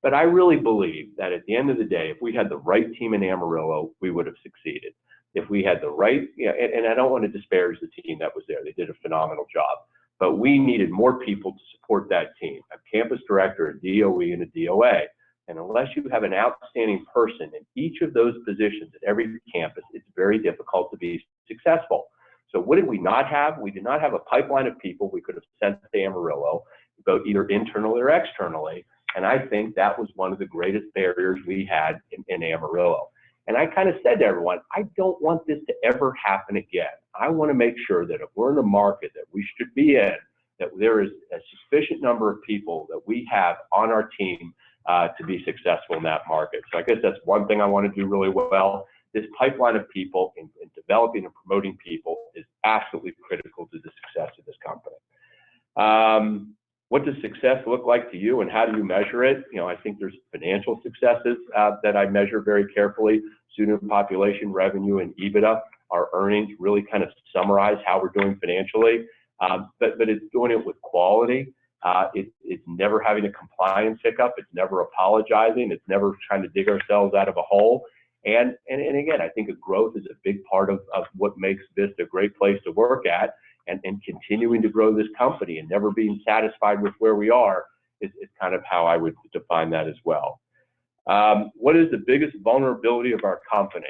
But I really believe that at the end of the day, if we had the right team in Amarillo, we would have succeeded. If we had the right, and I don't want to disparage the team that was there. They did a phenomenal job. But we needed more people to support that team, a campus director, a DOE, and a DOA. And unless you have an outstanding person in each of those positions at every campus, it's very difficult to be successful. So what did we not have? We did not have a pipeline of people we could have sent to Amarillo, both either internally or externally. And I think that was one of the greatest barriers we had in Amarillo. And I kind of said to everyone, I don't want this to ever happen again. I want to make sure that if we're in a market that we should be in, that there is a sufficient number of people that we have on our team to be successful in that market. So I guess that's one thing I want to do really well. This pipeline of people and developing and promoting people is absolutely critical to the success of this company. What does success look like to you, and how do you measure it? I think there's financial successes that I measure very carefully. Student population, revenue, and EBITDA. Our earnings really kind of summarize how we're doing financially, but it's doing it with quality. It's never having a compliance hiccup. It's never apologizing. It's never trying to dig ourselves out of a hole. And again, I think growth is a big part of what makes this a great place to work at, and continuing to grow this company and never being satisfied with where we are is kind of how I would define that as well. What is the biggest vulnerability of our company?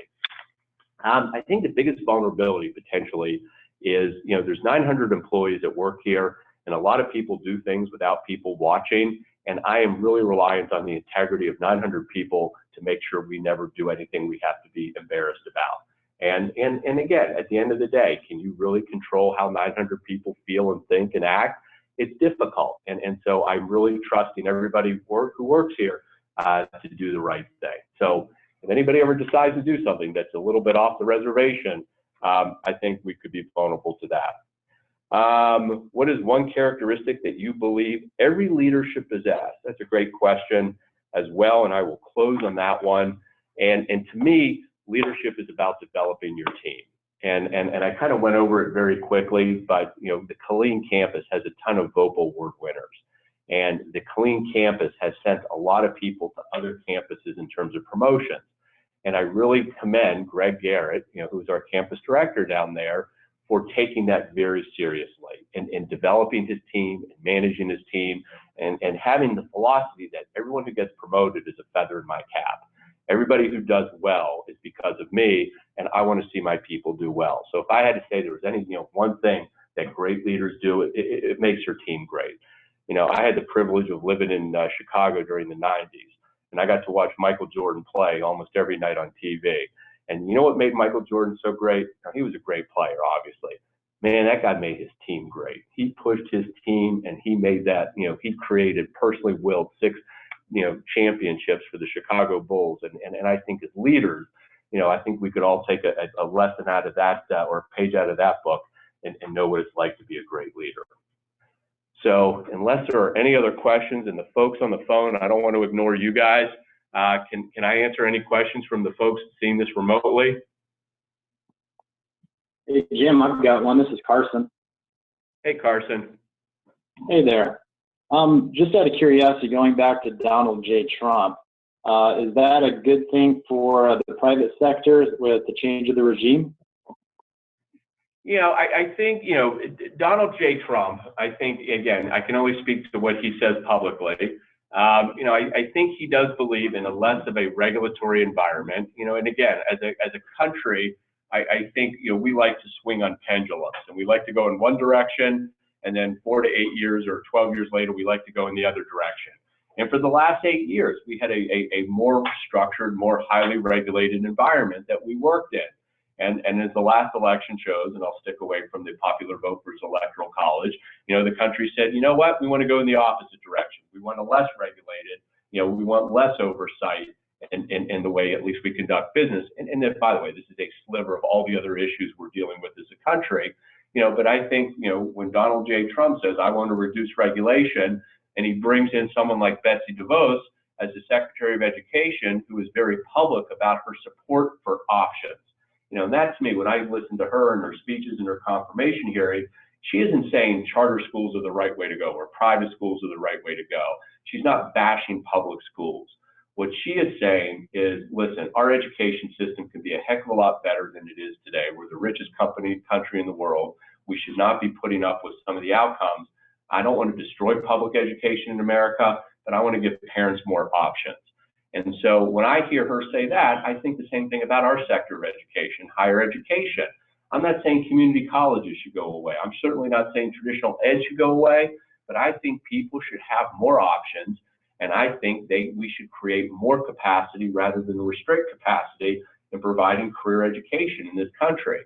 I think the biggest vulnerability potentially is, there's 900 employees that work here, and a lot of people do things without people watching. And I am really reliant on the integrity of 900 people to make sure we never do anything we have to be embarrassed about. And again, at the end of the day, can you really control how 900 people feel and think and act? It's difficult. And so I'm really trusting everybody who works here to do the right thing. So if anybody ever decides to do something that's a little bit off the reservation, I think we could be vulnerable to that. What is one characteristic that you believe every leader should possess? That's a great question as well, and I will close on that one. And to me, leadership is about developing your team. And I kind of went over it very quickly, but the Killeen campus has a ton of VOPA award winners. And the Killeen campus has sent a lot of people to other campuses in terms of promotions. And I really commend Greg Garrett, who's our campus director down there, for taking that very seriously and developing his team and managing his team and having the philosophy that everyone who gets promoted is a feather in my cap. Everybody who does well is because of me, and I want to see my people do well. So if I had to say there was any, one thing that great leaders do, it makes your team great. I had the privilege of living in Chicago during the 90s, and I got to watch Michael Jordan play almost every night on TV. And you know what made Michael Jordan so great? Now, he was a great player, obviously. Man, that guy made his team great. He pushed his team, and he made that, he created, personally willed 6 championships for the Chicago Bulls. And I think as leaders, I think we could all take a lesson out of that or a page out of that book and know what it's like to be a great leader. So unless there are any other questions, and the folks on the phone, I don't want to ignore you guys. Can I answer any questions from the folks seeing this remotely? Hey, Jim, I've got one. This is Carson. Hey, Carson. Hey there. Just out of curiosity, going back to Donald J. Trump, is that a good thing for the private sector with the change of the regime? I think, Donald J. Trump, I think, again, I can only speak to what he says publicly. I think he does believe in a less of a regulatory environment, and again, as a country, I think, we like to swing on pendulums, and we like to go in one direction, and then 4 to 8 years or 12 years later, we like to go in the other direction. And for the last 8 years, we had a more structured, more highly regulated environment that we worked in. And as the last election shows, and I'll stick away from the popular vote versus electoral college, the country said, you know what, we want to go in the opposite direction. We want a less regulated, we want less oversight in the way at least we conduct business. And then, by the way, this is a sliver of all the other issues we're dealing with as a country. But I think, when Donald J. Trump says, I want to reduce regulation, and he brings in someone like Betsy DeVos as the Secretary of Education, who is very public about her support for options. And that to me, when I listen to her and her speeches and her confirmation hearing, she isn't saying charter schools are the right way to go or private schools are the right way to go. She's not bashing public schools. What she is saying is, listen, our education system can be a heck of a lot better than it is today. We're the richest country in the world. We should not be putting up with some of the outcomes. I don't want to destroy public education in America, but I want to give parents more options. And so when I hear her say that, I think the same thing about our sector of education, higher education. I'm not saying community colleges should go away. I'm certainly not saying traditional ed should go away, but I think people should have more options. And I think we should create more capacity rather than restrict capacity in providing career education in this country.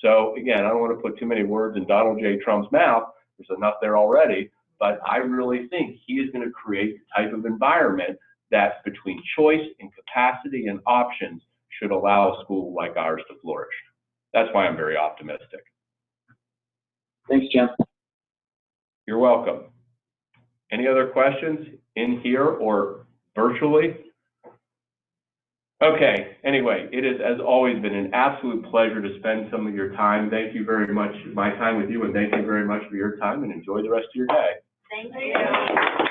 So again, I don't want to put too many words in Donald J. Trump's mouth. There's enough there already, but I really think he is going to create the type of environment that between choice and capacity and options should allow a school like ours to flourish. That's why I'm very optimistic. Thanks, Jim. You're welcome. Any other questions in here or virtually? Okay, anyway, it has, as always, been an absolute pleasure to spend some of your time. Thank you very much, my time with you, and thank you very much for your time, and enjoy the rest of your day. Thank you.